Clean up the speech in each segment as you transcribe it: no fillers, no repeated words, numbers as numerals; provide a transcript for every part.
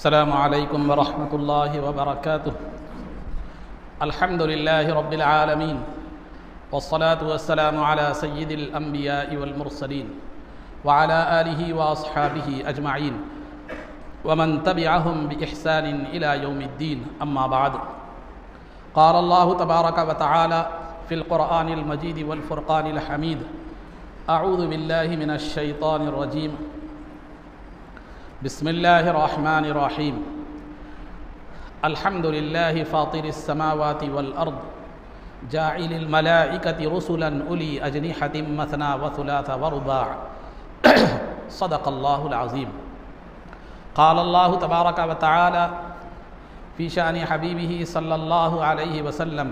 السلام علیکم ورحمۃ اللہ وبرکاتہ۔ الحمد للہ رب العالمین والصلاة والسلام علی سید الانبیاء والمرسلین وعلی آلہ واصحابہ اجمعین ومن تبعہم بإحسان الی یوم الدین، اما بعد۔ قال اللہ تبارک وتعالی فی القرآن المجید والفرقان الحمید، اعوذ باللہ من الشیطان الرجیم، بسم اللہ الرحمن الرحیم۔ الحمد للہ فاطر السماوات والارض، جاعل الملائکۃ رسلا اولی اجنحۃ مثنی وثلاث ورباع، صدق اللہ العظیم۔ قال اللہ تبارک وتعالی فی شأن حبیبہ صلی اللہ علیہ وسلم،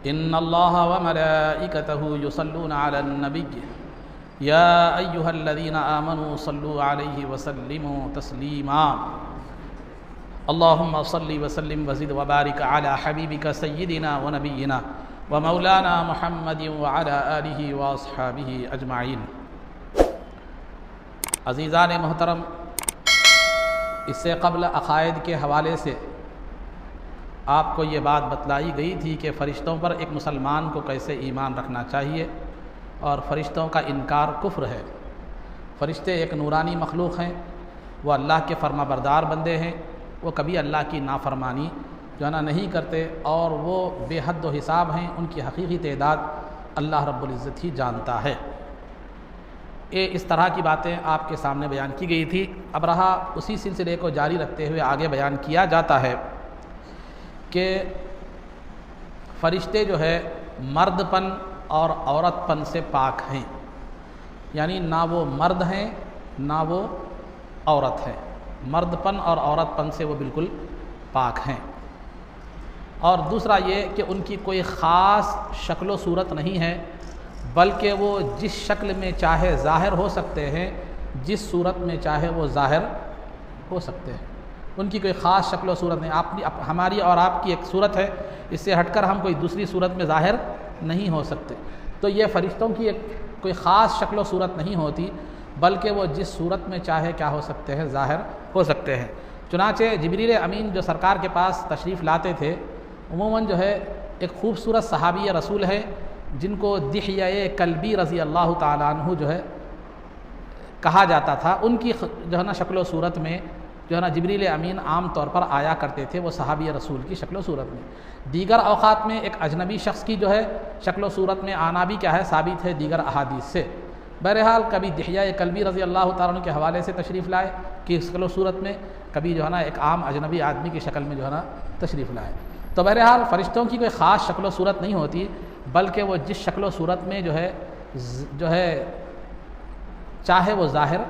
ان اللہ وملائکتہ یصلون علی النبی، یا ایہا الذین آمنوا صلوا علیہ وسلموا تسلیما۔ اللہم صل وسلم وزد وبارک علی حبیبک سیدنا ونبینا ومولانا محمد وعلی آلہ واصحابہ اجمعین۔ عزیزان محترم، اس سے قبل عقائد کے حوالے سے آپ کو یہ بات بتلائی گئی تھی کہ فرشتوں پر ایک مسلمان کو کیسے ایمان رکھنا چاہیے، اور فرشتوں کا انکار کفر ہے۔ فرشتے ایک نورانی مخلوق ہیں، وہ اللہ کے فرما بردار بندے ہیں، وہ کبھی اللہ کی نافرمانی نہیں کرتے، اور وہ بے حد و حساب ہیں، ان کی حقیقی تعداد اللہ رب العزت ہی جانتا ہے۔ اس طرح کی باتیں آپ کے سامنے بیان کی گئی تھی۔ اب رہا اسی سلسلے کو جاری رکھتے ہوئے آگے بیان کیا جاتا ہے کہ فرشتے جو ہے مرد پن اور عورت پن سے پاک ہیں، یعنی نہ وہ مرد ہیں نہ وہ عورت ہیں، مرد پن اور عورت پن سے وہ بالکل پاک ہیں۔ اور دوسرا یہ کہ ان کی کوئی خاص شکل و صورت نہیں ہے، بلکہ وہ جس شکل میں چاہے ظاہر ہو سکتے ہیں، جس صورت میں چاہے وہ ظاہر ہو سکتے ہیں۔ ان کی کوئی خاص شکل و صورت نہیں، ہماری اور آپ کی ایک صورت ہے، اس سے ہٹ کر ہم کوئی دوسری صورت میں ظاہر نہیں ہو سکتے۔ تو یہ فرشتوں کی ایک کوئی خاص شکل و صورت نہیں ہوتی، بلکہ وہ جس صورت میں چاہے کیا ہو سکتے ہیں، ظاہر ہو سکتے ہیں۔ چنانچہ جبریل امین جو سرکار کے پاس تشریف لاتے تھے، عموماً جو ہے ایک خوبصورت صحابی رسول ہے جن کو دحیہ کلبی رضی اللہ تعالیٰ عنہ جو ہے کہا جاتا تھا۔ ان کی شکل و صورت میں جبریل امین عام طور پر آیا کرتے تھے، وہ صحابی رسول کی شکل و صورت میں۔ دیگر اوقات میں ایک اجنبی شخص کی شکل و صورت میں آنا بھی ثابت ہے دیگر احادیث سے۔ بہرحال کبھی دحیہ کلبی رضی اللہ تعالیٰ عنہ کے حوالے سے تشریف لائے کہ شکل و صورت میں، کبھی ایک عام اجنبی آدمی کی شکل میں تشریف لائے۔ تو بہرحال فرشتوں کی کوئی خاص شکل و صورت نہیں ہوتی، بلکہ وہ جس شکل و صورت میں چاہے وہ ظاہر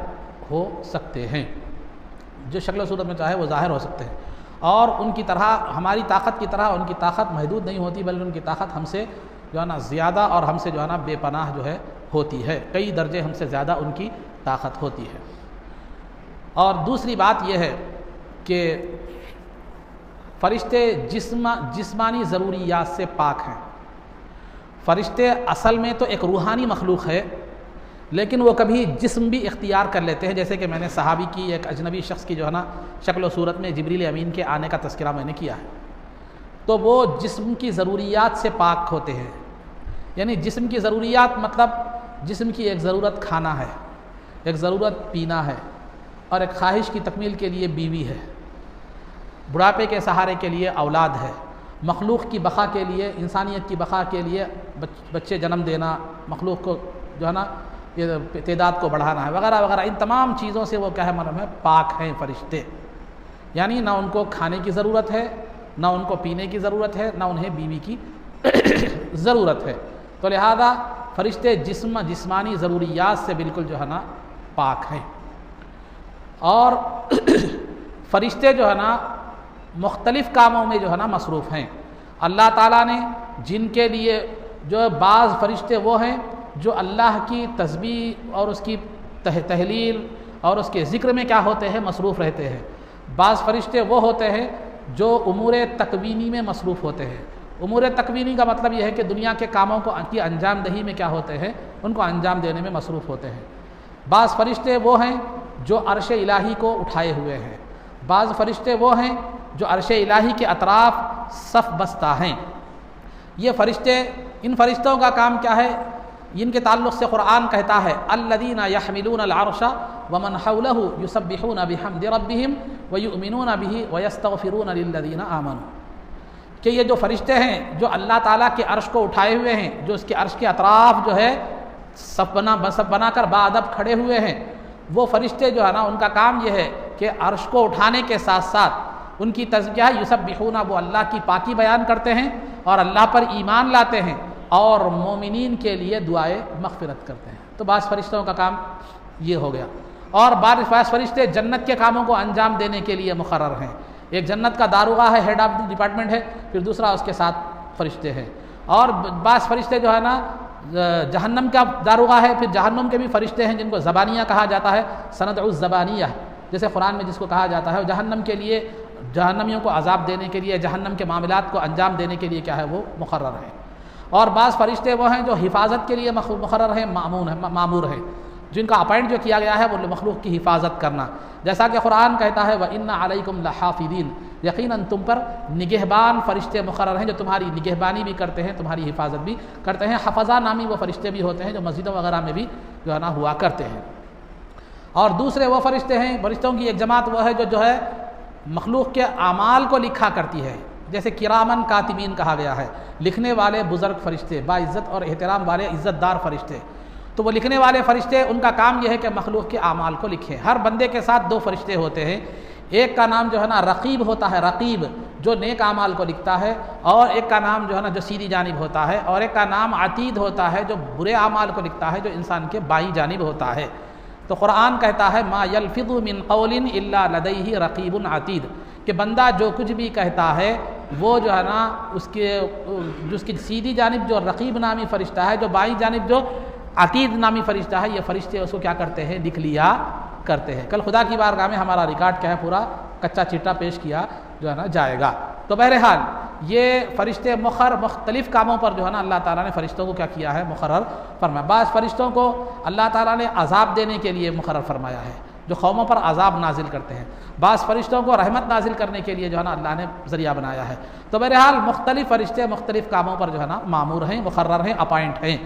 ہو سکتے ہیں، جو شکل و صورت میں چاہے وہ ظاہر ہو سکتے ہیں۔ اور ان کی طرح، ہماری طاقت کی طرح ان کی طاقت محدود نہیں ہوتی، بلکہ ان کی طاقت ہم سے زیادہ اور ہم سے بے پناہ ہوتی ہے، کئی درجے ہم سے زیادہ ان کی طاقت ہوتی ہے۔ اور دوسری بات یہ ہے کہ فرشتے جسمانی ضروریات سے پاک ہیں۔ فرشتے اصل میں تو ایک روحانی مخلوق ہے، لیکن وہ کبھی جسم بھی اختیار کر لیتے ہیں، جیسے کہ میں نے صحابی کی ایک اجنبی شخص کی شکل و صورت میں جبریل امین کے آنے کا تذکرہ میں نے کیا ہے۔ تو وہ جسم کی ضروریات سے پاک ہوتے ہیں، یعنی جسم کی ضروریات مطلب جسم کی ایک ضرورت کھانا ہے، ایک ضرورت پینا ہے، اور ایک خواہش کی تکمیل کے لیے بیوی ہے، بڑھاپے کے سہارے کے لیے اولاد ہے، مخلوق کی بقا کے لیے، انسانیت کی بقا کے لیے بچے جنم دینا، مخلوق کو یہ تعداد کو بڑھانا ہے، وغیرہ وغیرہ۔ ان تمام چیزوں سے وہ پاک ہیں فرشتے، یعنی نہ ان کو کھانے کی ضرورت ہے، نہ ان کو پینے کی ضرورت ہے، نہ انہیں بیوی کی ضرورت ہے۔ تو لہذا فرشتے جسمانی ضروریات سے بالکل پاک ہیں۔ اور فرشتے مختلف کاموں میں مصروف ہیں۔ اللہ تعالیٰ نے جن کے لیے بعض فرشتے وہ ہیں جو اللہ کی تسبیح اور اس کی تحلیل اور اس کے ذکر میں کیا ہوتے ہیں، مصروف رہتے ہیں۔ بعض فرشتے وہ ہوتے ہیں جو امور تکوینی میں مصروف ہوتے ہیں۔ امور تکوینی کا مطلب یہ ہے کہ دنیا کے کاموں کی انجام دہی میں کیا ہوتے ہیں، ان کو انجام دینے میں مصروف ہوتے ہیں۔ بعض فرشتے وہ ہیں جو عرش الہی کو اٹھائے ہوئے ہیں، بعض فرشتے وہ ہیں جو عرش الہی کے اطراف صف بستہ ہیں۔ یہ فرشتے، ان فرشتوں کا کام کیا ہے؟ ان کے تعلق سے قرآن کہتا ہے الذین یحملون العرش ومن حولہ یسبحون بحمد ربہم ویؤمنون بہ ویستغفرون للذین آمنوا، کہ یہ جو فرشتے ہیں جو اللہ تعالیٰ کے عرش کو اٹھائے ہوئے ہیں، جو اس کے عرش کے اطراف جو ہے صف بنا کر باادب کھڑے ہوئے ہیں، وہ فرشتے جو ہے نا ان کا کام یہ ہے کہ عرش کو اٹھانے کے ساتھ ساتھ ان کی تزکیہ یسبحون، وہ اللہ کی پاکی بیان کرتے ہیں اور اللہ پر ایمان لاتے ہیں اور مومنین کے لیے دعائے مغفرت کرتے ہیں۔ تو بعض فرشتوں کا کام یہ ہو گیا، اور بعض فرشتے جنت کے کاموں کو انجام دینے کے لیے مقرر ہیں۔ ایک جنت کا داروغہ ہے، ہیڈ آف دی ڈپارٹمنٹ ہے، پھر دوسرا اس کے ساتھ فرشتے ہیں، اور بعض فرشتے جو ہے نا جہنم کا داروغہ ہے، پھر جہنم کے بھی فرشتے ہیں جن کو زبانیہ کہا جاتا ہے، سندع الزبانیہ، جیسے قرآن میں جس کو کہا جاتا ہے، جہنم کے لیے، جہنمیوں کو عذاب دینے کے لیے، جہنم کے معاملات کو انجام دینے کے لیے کیا ہے وہ مقرر ہے۔ اور بعض فرشتے وہ ہیں جو حفاظت کے لیے مقرر ہیں، معمور ہیں، جن کا اپائنٹ جو کیا گیا ہے وہ مخلوق کی حفاظت کرنا، جیسا کہ قرآن کہتا ہے وَإِنَّ عَلَيْكُمْ لَحَافِظِينَ، یقیناً تم پر نگہبان فرشتے مقرر ہیں جو تمہاری نگہبانی بھی کرتے ہیں، تمہاری حفاظت بھی کرتے ہیں۔ حفظہ نامی وہ فرشتے بھی ہوتے ہیں جو مسجدوں وغیرہ میں بھی جو ہے نا ہوا کرتے ہیں۔ اور دوسرے وہ فرشتے ہیں، فرشتوں کی ایک جماعت وہ ہے جو ہے مخلوق کے اعمال کو لکھا کرتی ہے، جیسے کرامن کاتبین کہا گیا ہے، لکھنے والے بزرگ فرشتے، باعزت اور احترام والے عزت دار فرشتے۔ تو وہ لکھنے والے فرشتے، ان کا کام یہ ہے کہ مخلوق کے اعمال کو لکھیں۔ ہر بندے کے ساتھ دو فرشتے ہوتے ہیں، ایک کا نام جو ہے نا رقیب ہوتا ہے، رقیب جو نیک اعمال کو لکھتا ہے، اور ایک کا نام جو ہے نا جو سیدھی جانب ہوتا ہے، اور ایک کا نام عتید ہوتا ہے جو برے اعمال کو لکھتا ہے، جو انسان کے بائیں جانب ہوتا ہے۔ تو قرآن کہتا ہے ما یلفظ من قول الا لدیہ رقیب عتید، کہ بندہ جو کچھ بھی کہتا ہے وہ جو ہے نا اس کی سیدھی جانب جو رقیب نامی فرشتہ ہے، جو بائیں جانب جو عتید نامی فرشتہ ہے، یہ فرشتے اس کو کیا کرتے ہیں؟ لکھ لیا کرتے ہیں۔ کل خدا کی بارگاہ میں ہمارا ریکارڈ کیا ہے؟ پورا کچا چٹا پیش کیا جو ہے نا جائے گا۔ تو بہرحال یہ فرشتے مختلف کاموں پر جو ہے نا اللہ تعالیٰ نے فرشتوں کو کیا کیا ہے؟ مقرر فرمایا۔ بعض فرشتوں کو اللہ تعالیٰ نے عذاب دینے کے لیے مقرر فرمایا ہے، جو قوموں پر عذاب نازل کرتے ہیں۔ بعض فرشتوں کو رحمت نازل کرنے کے لیے جو ہے نا اللہ نے ذریعہ بنایا ہے۔ تو بہرحال مختلف فرشتے مختلف کاموں پر جو ہے نا معمور ہیں، مقرر ہیں، اپائنٹ ہیں۔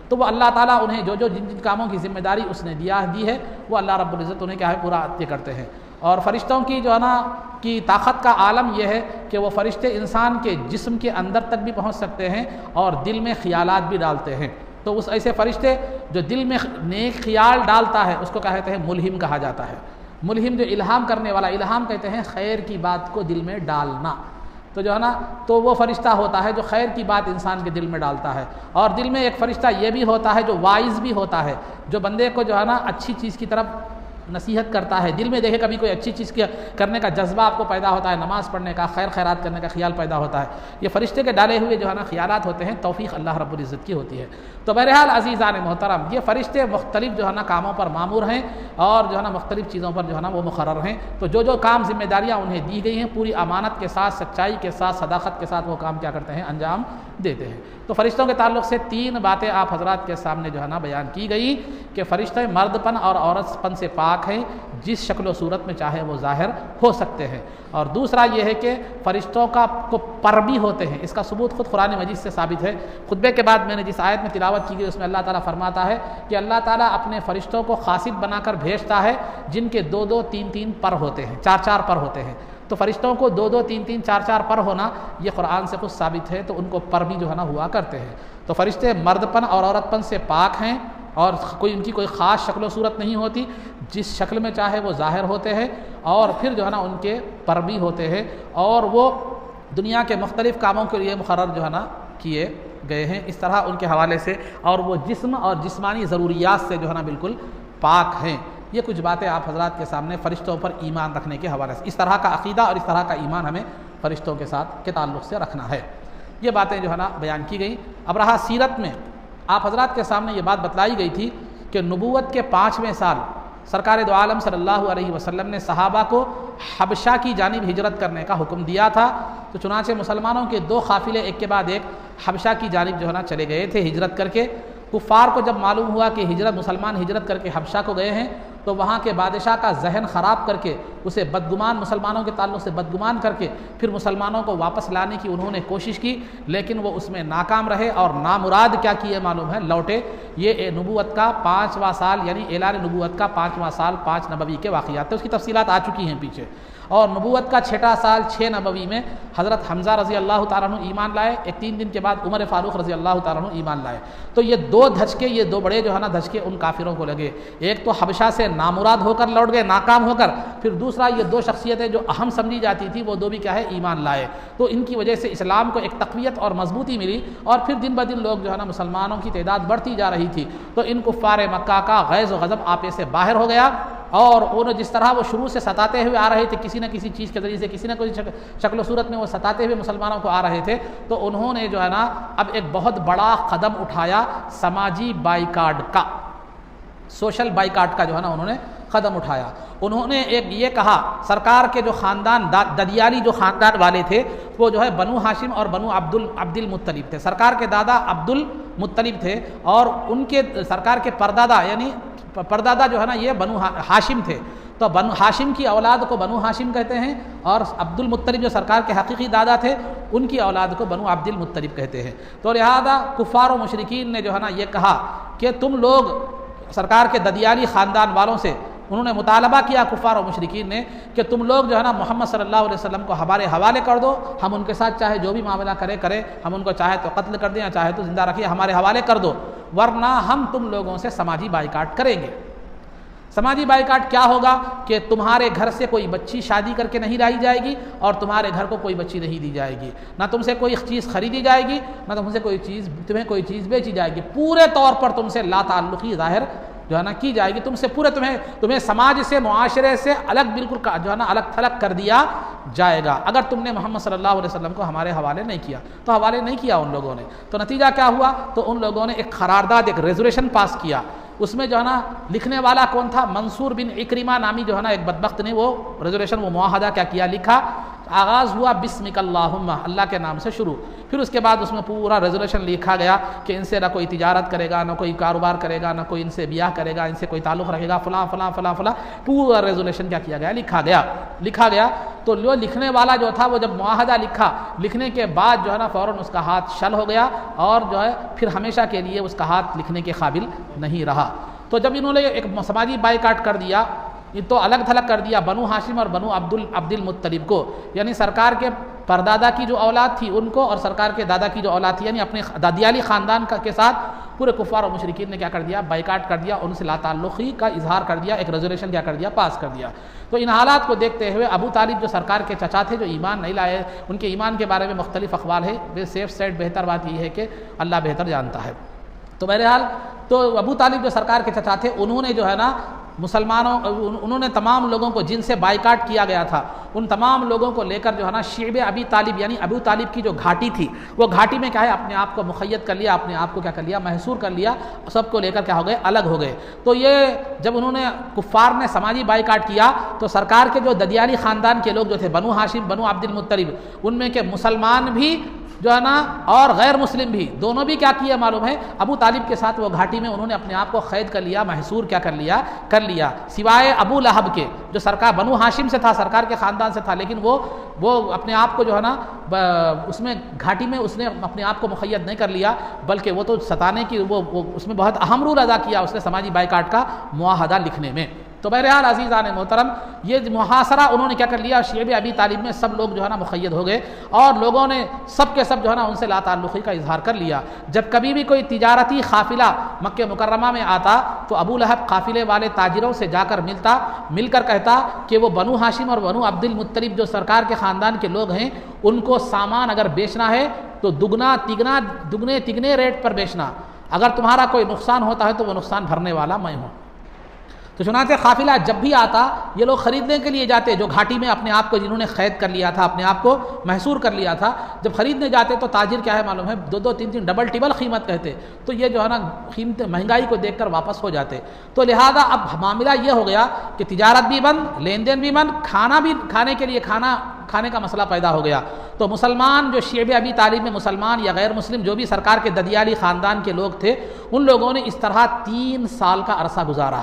تو وہ اللہ تعالیٰ انہیں جن کاموں کی ذمہ داری اس نے دی ہے وہ اللہ رب العزت انہیں کیا ہے؟ پورا عطیہ کرتے ہیں۔ اور فرشتوں کی جو ہے نا کی طاقت کا عالم یہ ہے کہ وہ فرشتے انسان کے جسم کے اندر تک بھی پہنچ سکتے ہیں اور دل میں خیالات بھی ڈالتے ہیں۔ تو اس ایسے فرشتے جو دل میں نیک خیال ڈالتا ہے اس کو کہتے ہیں ملہم کہا جاتا ہے۔ ملہم جو الہام کرنے والا، الہام کہتے ہیں خیر کی بات کو دل میں ڈالنا، تو جو ہے نا تو وہ فرشتہ ہوتا ہے جو خیر کی بات انسان کے دل میں ڈالتا ہے۔ اور دل میں ایک فرشتہ یہ بھی ہوتا ہے جو وائز بھی ہوتا ہے، جو بندے کو جو ہے نا اچھی چیز کی طرف نصیحت کرتا ہے۔ دل میں دیکھے کبھی کوئی اچھی چیز کرنے کا جذبہ آپ کو پیدا ہوتا ہے، نماز پڑھنے کا، خیر خیرات کرنے کا خیال پیدا ہوتا ہے، یہ فرشتے کے ڈالے ہوئے جو ہے نا خیالات ہوتے ہیں، توفیق اللہ رب العزت کی ہوتی ہے۔ تو بہرحال عزیزان محترم، یہ فرشتے مختلف جو ہے نا کاموں پر مامور ہیں اور جو ہے نا مختلف چیزوں پر جو ہے نا وہ مقرر ہیں۔ تو جو کام ذمہ داریاں انہیں دی گئی ہیں پوری امانت کے ساتھ، سچائی کے ساتھ، صداقت کے ساتھ وہ کام کیا کرتے ہیں؟ انجام دیتے ہیں۔ تو فرشتوں کے تعلق سے 3 باتیں آپ حضرات کے سامنے جو ہے نا بیان کی گئی کہ فرشتے مرد پن اور عورت پن سے پاک ہیں، جس شکل و صورت میں چاہے وہ ظاہر ہو سکتے ہیں۔ اور دوسرا یہ ہے کہ فرشتوں کو پر بھی ہوتے ہیں، اس کا ثبوت خود قرآن مجید سے ثابت ہے۔ خطبے کے بعد میں نے جس آیت میں تلاوت کی گئی اس میں اللہ تعالیٰ فرماتا ہے کہ اللہ تعالیٰ اپنے فرشتوں کو خاصب بنا کر بھیجتا ہے جن کے 2-2 3-3 پر ہوتے ہیں، 4-4 پر ہوتے ہیں۔ تو فرشتوں کو 2-2 3-3 4-4 پر ہونا یہ قرآن سے خود ثابت ہے، تو ان کو پر بھی جو ہے نا ہوا کرتے ہیں۔ تو فرشتے مرد پن اور عورت پن سے پاک ہیں اور ان کی کوئی خاص شکل و صورت نہیں ہوتی، جس شکل میں چاہے وہ ظاہر ہوتے ہیں، اور پھر جو ہے نا ان کے پر بھی ہوتے ہیں، اور وہ دنیا کے مختلف کاموں کے لیے مقرر جو ہے نا کیے گئے ہیں اس طرح ان کے حوالے سے، اور وہ جسم اور جسمانی ضروریات سے جو ہے نا بالکل پاک ہیں۔ یہ کچھ باتیں آپ حضرات کے سامنے فرشتوں پر ایمان رکھنے کے حوالے سے، اس طرح کا عقیدہ اور اس طرح کا ایمان ہمیں فرشتوں کے ساتھ کے تعلق سے رکھنا ہے۔ یہ باتیں جو ہے نا بیان کی گئی۔ اب رہا سیرت میں، آپ حضرات کے سامنے یہ بات بتلائی گئی تھی کہ نبوت کے 5ویں سال سرکار دو عالم صلی اللہ علیہ وسلم نے صحابہ کو حبشہ کی جانب ہجرت کرنے کا حکم دیا تھا۔ تو چنانچہ مسلمانوں کے 2 قافلے ایک کے بعد ایک حبشہ کی جانب جو ہے نا چلے گئے تھے ہجرت کر کے۔ کفار کو جب معلوم ہوا کہ مسلمان ہجرت کر کے حبشہ کو گئے ہیں تو وہاں کے بادشاہ کا ذہن خراب کر کے اسے بدگمان مسلمانوں کے تعلق سے بدگمان کر کے پھر مسلمانوں کو واپس لانے کی انہوں نے کوشش کی، لیکن وہ اس میں ناکام رہے اور نامراد کیا کیے معلوم ہے، لوٹے۔ یہ نبوت کا 5واں سال یعنی اعلان نبوت کا 5واں سال 5 نبوی کے واقعات تھے، اس کی تفصیلات آ چکی ہیں پیچھے۔ اور نبوت کا 6واں سال 6 نبوی میں حضرت حمزہ رضی اللہ تعالیٰ عنہ ایمان لائے، ایک 3 دن کے بعد عمر فاروق رضی اللہ تعالیٰ عنہ ایمان لائے۔ تو یہ 2 دھچکے، یہ 2 بڑے جو ہے نا دھچکے ان کافروں کو لگے، ایک تو حبشہ سے نامراد ہو کر لوٹ گئے ناکام ہو کر، پھر دوسرا یہ 2 شخصیتیں جو اہم سمجھی جاتی تھی وہ 2 بھی کیا ہے ایمان لائے، تو ان کی وجہ سے اسلام کو ایک تقویت اور مضبوطی ملی، اور پھر دن بدن لوگ جو ہے نا مسلمانوں کی تعداد بڑھتی جا رہی تھی، تو ان کفار مکہ کا غیظ و غضب آپے سے باہر ہو گیا، اور انہوں جس طرح وہ شروع سے ستاتے ہوئے آ رہے تھے کسی نہ کسی چیز کے ذریعے سے، کسی نہ کسی شکل و صورت میں وہ ستاتے ہوئے مسلمانوں کو آ رہے تھے، تو انہوں نے جو ہے نا اب ایک بہت بڑا قدم اٹھایا سماجی بائیکاٹ کا، سوشل بائیکاٹ کا جو ہے نا انہوں نے قدم اٹھایا۔ انہوں نے ایک یہ کہا، سرکار کے جو خاندان ددیالی جو خاندان والے تھے وہ جو ہے بنو ہاشم اور بنو عبد المطلب تھے، سرکار کے دادا عبد المطلب تھے، اور ان کے سرکار کے پردادا یعنی پردادا جو ہے نا یہ بنو ہاشم تھے، تو بنو ہاشم کی اولاد کو بنو ہاشم کہتے ہیں، اور عبد المطلب جو سرکار کے حقیقی دادا تھے ان کی اولاد کو بنو عبد المطلب کہتے ہیں۔ تو لہذا کفار و مشرکین نے جو ہے نا یہ کہا کہ تم لوگ سرکار کے ددیالی خاندان والوں سے انہوں نے مطالبہ کیا، کفار و مشرکین نے، کہ تم لوگ جو ہے نا محمد صلی اللہ علیہ وسلم کو ہمارے حوالے کر دو، ہم ان کے ساتھ چاہے جو بھی معاملہ کرے، ہم ان کو چاہے تو قتل کر دیں یا چاہے تو زندہ رکھیے، ہمارے حوالے کر دو، ورنہ ہم تم لوگوں سے سماجی بائیکاٹ کریں گے۔ سماجی بائیکاٹ کیا ہوگا کہ تمہارے گھر سے کوئی بچی شادی کر کے نہیں لائی جائے گی، اور تمہارے گھر کو کوئی بچی نہیں دی جائے گی، نہ تم سے کوئی چیز خریدی جائے گی، نہ تمہیں کوئی چیز بیچی جائے گی، پورے طور پر تم سے لا تعلقی ظاہر جو ہے نا کی جائے گی، تم سے پورے تمہیں سماج سے معاشرے سے الگ بالکل جو ہے نا الگ تھلگ کر دیا جائے گا اگر تم نے محمد صلی اللہ علیہ وسلم کو ہمارے حوالے نہیں کیا۔ تو حوالے نہیں کیا ان لوگوں نے، تو نتیجہ کیا ہوا، تو ان لوگوں نے ایک قرارداد، ایک ریزولوشن پاس کیا، اس میں جو ہے نا لکھنے والا کون تھا، منصور بن اکرمہ نامی جو ہے نا ایک بدبخت نے وہ ریزولوشن، وہ معاہدہ کیا لکھا، آغاز ہوا بسمک اللہم، اللہ کے نام سے شروع، پھر اس کے بعد اس میں پورا ریزولوشن لکھا گیا کہ ان سے نہ کوئی تجارت کرے گا، نہ کوئی کاروبار کرے گا، نہ کوئی ان سے بیاہ کرے گا، ان سے کوئی تعلق رکھے گا، فلاں فلاں فلاں فلاں، پورا ریزولوشن کیا کیا گیا، لکھا گیا۔ تو جو لکھنے والا جو تھا وہ جب معاہدہ لکھنے کے بعد جو ہے نا فوراً اس کا ہاتھ شل ہو گیا، اور جو ہے پھر ہمیشہ کے لیے اس کا ہاتھ لکھنے کے قابل نہیں رہا۔ تو جب انہوں نے ایک سماجی بائیکاٹ کر دیا، تو الگ تھلگ کر دیا بنو ہاشم اور بنو عبد المطلب کو، یعنی سرکار کے پردادا کی جو اولاد تھی ان کو، اور سرکار کے دادا کی جو اولاد تھی یعنی اپنے دادیالی خاندان کے ساتھ پورے کفار و مشرکین نے کیا کر دیا، بائیکاٹ کر دیا، ان سے لا تعلقی کا اظہار کر دیا، ایک ریزولوشن کیا کر دیا، پاس کر دیا۔ تو ان حالات کو دیکھتے ہوئے ابو طالب جو سرکار کے چچا تھے جو ایمان نہیں لائے، ان کے ایمان کے بارے میں مختلف اقوال ہے، سیف سائڈ بہتر بات یہ ہے کہ اللہ بہتر جانتا ہے۔ تو بہرحال تو ابو طالب جو سرکار کے چچا تھے انہوں نے جو ہے نا انہوں نے تمام لوگوں کو جن سے بائیکاٹ کیا گیا تھا ان تمام لوگوں کو لے کر جو ہے نا شعب ابی طالب یعنی ابو طالب کی جو گھاٹی تھی وہ گھاٹی میں کیا ہے اپنے آپ کو مقید کر لیا، اپنے آپ کو کیا کر لیا، محصور کر لیا، سب کو لے کر کیا ہو گئے، الگ ہو گئے۔ تو یہ جب انہوں نے کفار نے سماجی بائیکاٹ کیا تو سرکار کے جو ددیالی خاندان کے لوگ جو تھے بنو ہاشم بنو عبد المطلب، ان میں کے مسلمان بھی جو ہے نا اور غیر مسلم بھی دونوں بھی کیا کیا معلوم ہے، ابو طالب کے ساتھ وہ گھاٹی میں انہوں نے اپنے آپ کو قید کر لیا، محصور کیا کر لیا سوائے ابو لہب کے جو سرکار بنو ہاشم سے تھا، سرکار کے خاندان سے تھا، لیکن وہ اپنے آپ کو جو ہے نا اس میں گھاٹی میں اس نے اپنے آپ کو مقید نہیں کر لیا، بلکہ وہ تو ستانے کی وہ اس میں بہت اہم رول ادا کیا اس نے سماجی بائیکاٹ کا معاہدہ لکھنے میں۔ تو بہرحال عزیزان محترم یہ محاصرہ انہوں نے کیا کر لیا، شعب ابی طالب میں سب لوگ جو ہے نا مقید ہو گئے اور لوگوں نے سب کے سب جو ہے نا ان سے لا تعلقی کا اظہار کر لیا۔ جب کبھی بھی کوئی تجارتی قافلہ مکہ مکرمہ میں آتا تو ابو لہب قافلے والے تاجروں سے جا کر مل کر کہتا کہ وہ بنو ہاشم اور بنو عبد المطلب جو سرکار کے خاندان کے لوگ ہیں ان کو سامان اگر بیچنا ہے تو دگنے تگنے ریٹ پر بیچنا، اگر تمہارا کوئی نقصان ہوتا ہے تو وہ نقصان بھرنے والا میں ہوں۔ تو چنانچہ قافلہ جب بھی آتا یہ لوگ خریدنے کے لیے جاتے، جو گھاٹی میں اپنے آپ کو جنہوں نے قید کر لیا تھا، اپنے آپ کو محصور کر لیا تھا، جب خریدنے جاتے تو تاجر کیا ہے معلوم ہے 2 3 ڈبل ٹبل قیمت کہتے، تو یہ جو ہے نا قیمت مہنگائی کو دیکھ کر واپس ہو جاتے۔ تو لہذا اب معاملہ یہ ہو گیا کہ تجارت بھی بند، لین دین بھی بند، کھانے کا مسئلہ پیدا ہو گیا۔ تو مسلمان جو شعب ابی طالب میں مسلمان یا غیر مسلم جو بھی سرکار کے ددیالی خاندان کے لوگ تھے ان لوگوں نے اس طرح 3 سال کا عرصہ گزارا۔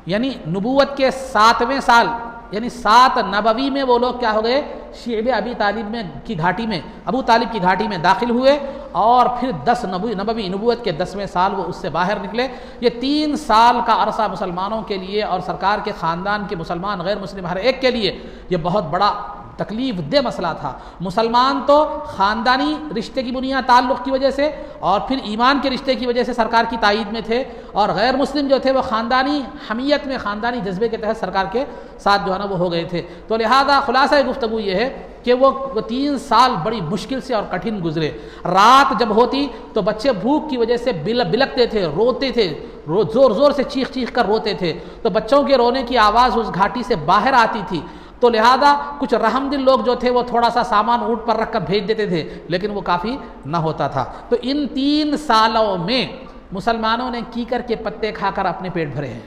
یعنی نبوت کے 7ویں سال یعنی 7 نبوی میں وہ لوگ کیا ہو گئے، شعب ابی طالب کی گھاٹی میں، ابو طالب کی گھاٹی میں داخل ہوئے، اور پھر 10 نبوی نبوت کے 10ویں سال وہ اس سے باہر نکلے۔ یہ 3 سال کا عرصہ مسلمانوں کے لیے اور سرکار کے خاندان کے مسلمان غیر مسلم ہر ایک کے لیے یہ بہت بڑا تکلیف دہ مسئلہ تھا۔ مسلمان تو خاندانی رشتے کی بنیاد تعلق کی وجہ سے اور پھر ایمان کے رشتے کی وجہ سے سرکار کی تائید میں تھے، اور غیر مسلم جو تھے وہ خاندانی حمیت میں، خاندانی جذبے کے تحت سرکار کے ساتھ جو ہے نا وہ ہو گئے تھے۔ تو لہذا خلاصہ گفتگو یہ ہے کہ وہ 3 سال بڑی مشکل سے اور کٹھن گزرے۔ رات جب ہوتی تو بچے بھوک کی وجہ سے بلکتے تھے، روتے تھے، زور زور سے چیخ چیخ کر روتے تھے، تو بچوں کے رونے کی آواز اس گھاٹی سے باہر آتی تھی، تو لہذا کچھ رحم دل لوگ جو تھے وہ تھوڑا سا سامان اونٹ پر رکھ کر بھیج دیتے تھے، لیکن وہ کافی نہ ہوتا تھا۔ تو ان 3 سالوں میں مسلمانوں نے کیکر کے پتے کھا کر اپنے پیٹ بھرے ہیں۔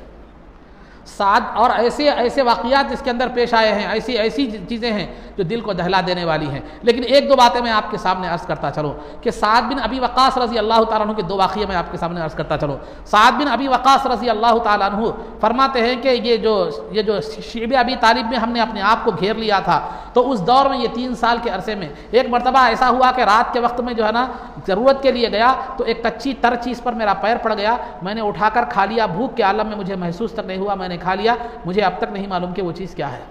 اور ایسے واقعات اس کے اندر پیش آئے ہیں، ایسی چیزیں ہیں جو دل کو دہلا دینے والی ہیں۔ لیکن 1-2 باتیں میں آپ کے سامنے عرض کرتا چلوں کہ سعد بن ابی وقاص رضی اللہ تعالیٰ عنہ کے 2 واقعے میں آپ کے سامنے عرض کرتا چلوں۔ سعد بن ابی وقاص رضی اللہ تعالیٰ عنہ فرماتے ہیں کہ یہ جو شعب ابی طالب میں ہم نے اپنے آپ کو گھیر لیا تھا، تو اس دور میں یہ 3 سال کے عرصے میں ایک مرتبہ ایسا ہوا کہ رات کے وقت میں جو ہے نا ضرورت کے لیے گیا تو ایک کچی تر چیز پر میرا پیر پڑ گیا، میں نے اٹھا کر کھا لیا، بھوک کے عالم میں مجھے محسوس تک نہیں ہوا، میں نے کھا لیا، مجھے اب تک نہیں معلوم کہ وہ چیز کیا ہے۔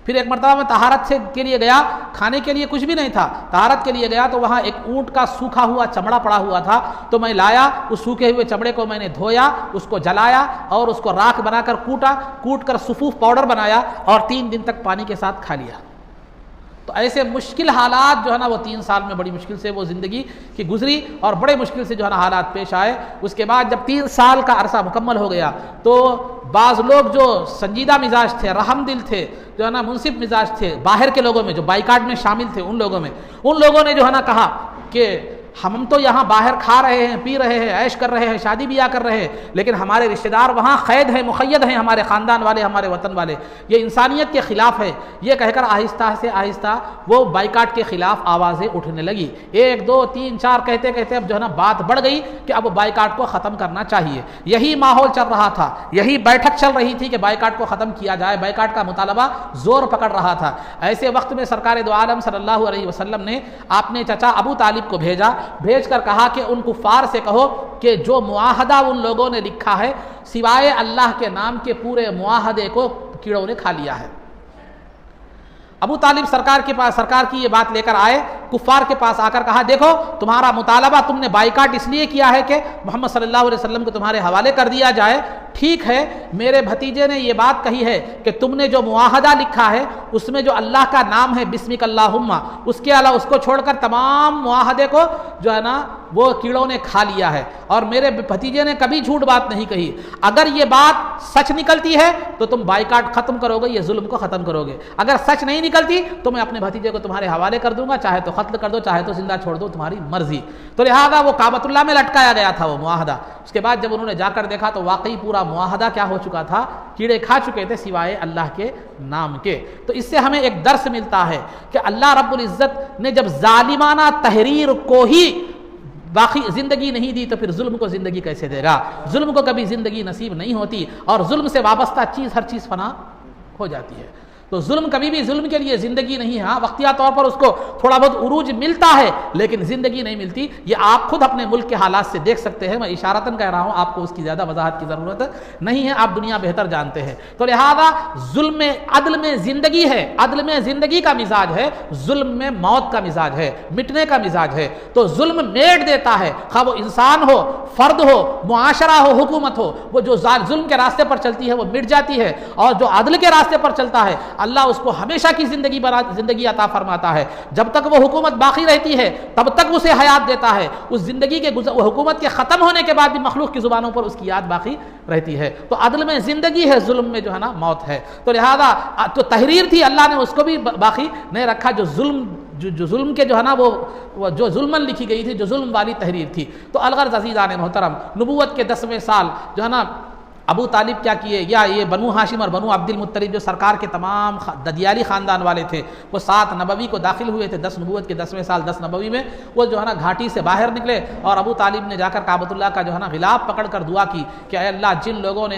پھر ایک مرتبہ میں طہارت کے لیے گیا، کھانے کے لیے کچھ بھی نہیں تھا، طہارت کے لیے گیا تو وہاں ایک اونٹ کا سوکھا ہوا چمڑا پڑا ہوا تھا، تو میں لایا، اس سوکھے ہوئے چمڑے کو میں نے دھویا، اس کو جلایا اور اس کو راکھ بنا کر کوٹ کر صفوف پاؤڈر بنایا اور 3 دن تک پانی کے ساتھ کھا لیا۔ تو ایسے مشکل حالات جو ہے نا وہ 3 سال میں بڑی مشکل سے وہ زندگی کی گزری اور بڑے مشکل سے جو ہے نا حالات پیش آئے۔ اس کے بعد جب 3 سال کا عرصہ مکمل ہو گیا تو بعض لوگ جو سنجیدہ مزاج تھے، رحم دل تھے، جو ہے نا منصف مزاج تھے، باہر کے لوگوں میں جو بائیکاٹ میں شامل تھے، ان لوگوں نے جو ہے نا کہا کہ ہم تو یہاں باہر کھا رہے ہیں، پی رہے ہیں، عیش کر رہے ہیں، شادی بیاہ کر رہے ہیں، لیکن ہمارے رشتہ دار وہاں قید ہیں، مقید ہیں، ہمارے خاندان والے، ہمارے وطن والے، یہ انسانیت کے خلاف ہے۔ یہ کہہ کر آہستہ سے آہستہ وہ بائیکاٹ کے خلاف آوازیں اٹھنے لگی۔ 1 2 3 4 کہتے کہتے اب جو ہے نا بات بڑھ گئی کہ اب بائیکاٹ کو ختم کرنا چاہیے۔ یہی ماحول چل رہا تھا، یہی بیٹھک چل رہی تھی کہ بائیکاٹ کو ختم کیا جائے، بائیکاٹ کا مطالبہ زور پکڑ رہا تھا۔ ایسے وقت میں سرکار دو عالم صلی اللہ علیہ وسلم نے اپنے چچا ابو طالب کو بھیج کر کہا کہ ان کفار سے کہو کہ جو معاہدہ ان لوگوں نے لکھا ہے، سوائے اللہ کے نام کے پورے معاہدے کو کیڑوں نے کھا لیا ہے۔ ابو طالب سرکار کی یہ بات لے کر آئے، کفار کے پاس آ کر کہا دیکھو تمہارا مطالبہ تم نے بائیکاٹ اس لیے کیا ہے کہ محمد صلی اللہ علیہ وسلم کو تمہارے حوالے کر دیا جائے، ٹھیک ہے، میرے بھتیجے نے یہ بات کہی ہے کہ تم نے جو معاہدہ لکھا ہے اس میں جو اللہ کا نام ہے بسمک اللہم، اس کے علاوہ اس کو چھوڑ کر تمام معاہدے کو جو ہے نا وہ کیڑوں نے کھا لیا ہے، اور میرے بھتیجے نے کبھی جھوٹ بات نہیں کہی۔ اگر یہ بات سچ نکلتی ہے تو تم بائیکاٹ ختم کرو گے، یہ ظلم کو ختم کرو گے، اگر سچ نہیں نکلتی تو میں اپنے بھتیجے کو تمہارے حوالے کر دوں گا، چاہے تو قتل کر دو، چاہے تو زندہ چھوڑ دو، تمہاری مرضی۔ تو لہذا وہ کعبۃ اللہ میں لٹکایا گیا تھا وہ معاہدہ۔ اس کے بعد جب انہوں نے جا کر دیکھا تو واقعی پورا معاہدہ کیا ہو چکا تھا، کیڑے کھا چکے تھے سوائے اللہ کے نام کے۔ تو اس سے ہمیں ایک درس ملتا ہے کہ اللہ رب العزت نے جب ظالمانہ تحریر کو ہی باقی زندگی نہیں دی تو پھر ظلم کو زندگی کیسے دے گا؟ ظلم کو کبھی زندگی نصیب نہیں ہوتی، اور ظلم سے وابستہ ہر چیز فنا ہو جاتی ہے۔ تو ظلم کبھی بھی ظلم کے لیے زندگی نہیں ہے، ہاں وقتیہ طور پر اس کو تھوڑا بہت عروج ملتا ہے لیکن زندگی نہیں ملتی۔ یہ آپ خود اپنے ملک کے حالات سے دیکھ سکتے ہیں، میں اشارتاً کہہ رہا ہوں، آپ کو اس کی زیادہ وضاحت کی ضرورت نہیں ہے، آپ دنیا بہتر جانتے ہیں۔ تو لہذا ظلم میں عدل میں زندگی ہے، عدل میں زندگی کا مزاج ہے، ظلم میں موت کا مزاج ہے، مٹنے کا مزاج ہے۔ تو ظلم میٹ دیتا ہے، خواہ وہ انسان ہو، فرد ہو، معاشرہ ہو، حکومت ہو، وہ جو ظلم کے راستے پر چلتی ہے وہ مٹ جاتی ہے، اور جو عدل کے راستے پر چلتا ہے اللہ اس کو ہمیشہ کی زندگی عطا فرماتا ہے۔ جب تک وہ حکومت باقی رہتی ہے تب تک اسے حیات دیتا ہے، اس زندگی کے حکومت کے ختم ہونے کے بعد بھی مخلوق کی زبانوں پر اس کی یاد باقی رہتی ہے۔ تو عدل میں زندگی ہے، ظلم میں جو ہے نا موت ہے۔ تو لہذا تو تحریر تھی، اللہ نے اس کو بھی باقی نہیں رکھا، جو ظلم کے جو ہے نا وہ جو ظلمن لکھی گئی تھی، جو ظلم والی تحریر تھی۔ تو الغرض عزیزان محترم، نبوت کے 10ویں سال جو ہے نا ابو طالب کیا کیے، یا یہ بنو ہاشم اور بنو عبد المطلب جو سرکار کے تمام ددیالی خاندان والے تھے، وہ 7 نبوی کو داخل ہوئے تھے، 10 نبوت کے 10ویں سال 10 نبوی میں وہ جو ہے نا گھاٹی سے باہر نکلے، اور ابو طالب نے جا کر کعبۃ اللہ کا جو ہے نا غلاف پکڑ کر دعا کی کہ اے اللہ، جن لوگوں نے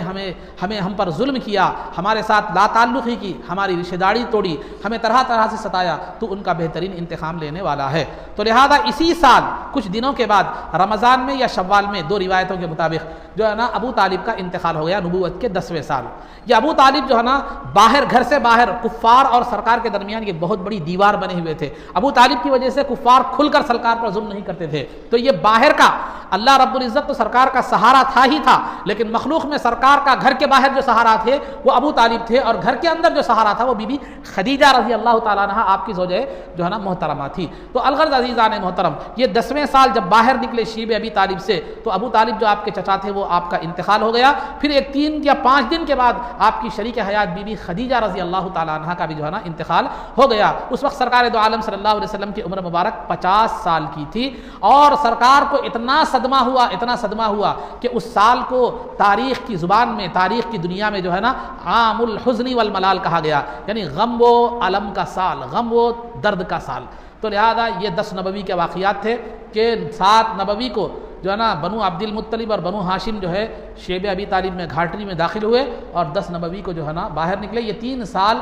ہم پر ظلم کیا، ہمارے ساتھ لا تعلقی کی، ہماری رشتہ داری توڑی، ہمیں طرح طرح سے ستایا، تو ان کا بہترین انتقام لینے والا ہے۔ تو لہذا اسی سال کچھ دنوں کے بعد رمضان میں یا شوال میں، 2 روایتوں کے مطابق جو ہے نا ابو طالب کا انتقال ہو گیا نبوت کے 10ویں سال۔ یہ ابو طالب جو ہے نا باہر، گھر سے باہر کفار اور سرکار کے درمیان یہ بہت بڑی دیوار بنے ہوئے تھے۔ ابو طالب کی وجہ سے کفار کھل کر سرکار پر ظلم نہیں کرتے تھے، تو یہ باہر کا اللہ رب العزت تو سرکار کا سہارا تھا ہی تھا، لیکن مخلوق میں سرکار کا گھر کے باہر جو سہارا تھے وہ ابو طالب تھے، اور گھر کے اندر جو سہارا تھا وہ بی بی خدیجہ رضی اللہ تعالیٰ عنہا آپ کی زوجہ جو ہے نا محترمہ تھی۔ تو الغرض عزیزان محترم، یہ 10ویں سال جب باہر نکلے شیب ابی طالب سے، تو ابو طالب جو آپ کے چچا تھے وہ آپ کا انتقال ہو گیا۔ پھر ایک 3 یا 5 دن کے بعد آپ کی شریک حیات بی بی خدیجہ رضی اللہ تعالیٰ عنہا کا بھی جو ہے نا انتقال ہو گیا۔ اس وقت سرکار دو عالم صلی اللہ علیہ وسلم کی عمر مبارک 50 سال کی تھی، اور سرکار کو اتنا صدمہ ہوا کہ اس سال کو تاریخ کی زبان میں، تاریخ کی دنیا میں جو ہے نا عام الحزن والملال کہا گیا، یعنی غم و الم کا سال، غم و درد کا سال۔ تو لہذا یہ 10 نبوی کے واقعات تھے کہ 7 نبوی کو جو ہے نا بنو عبد المطلب اور بنو ہاشم جو ہے شیب ابی طالب میں گھاٹی میں داخل ہوئے، اور 10 نبوی کو جو ہے نا باہر نکلے۔ یہ 3 سال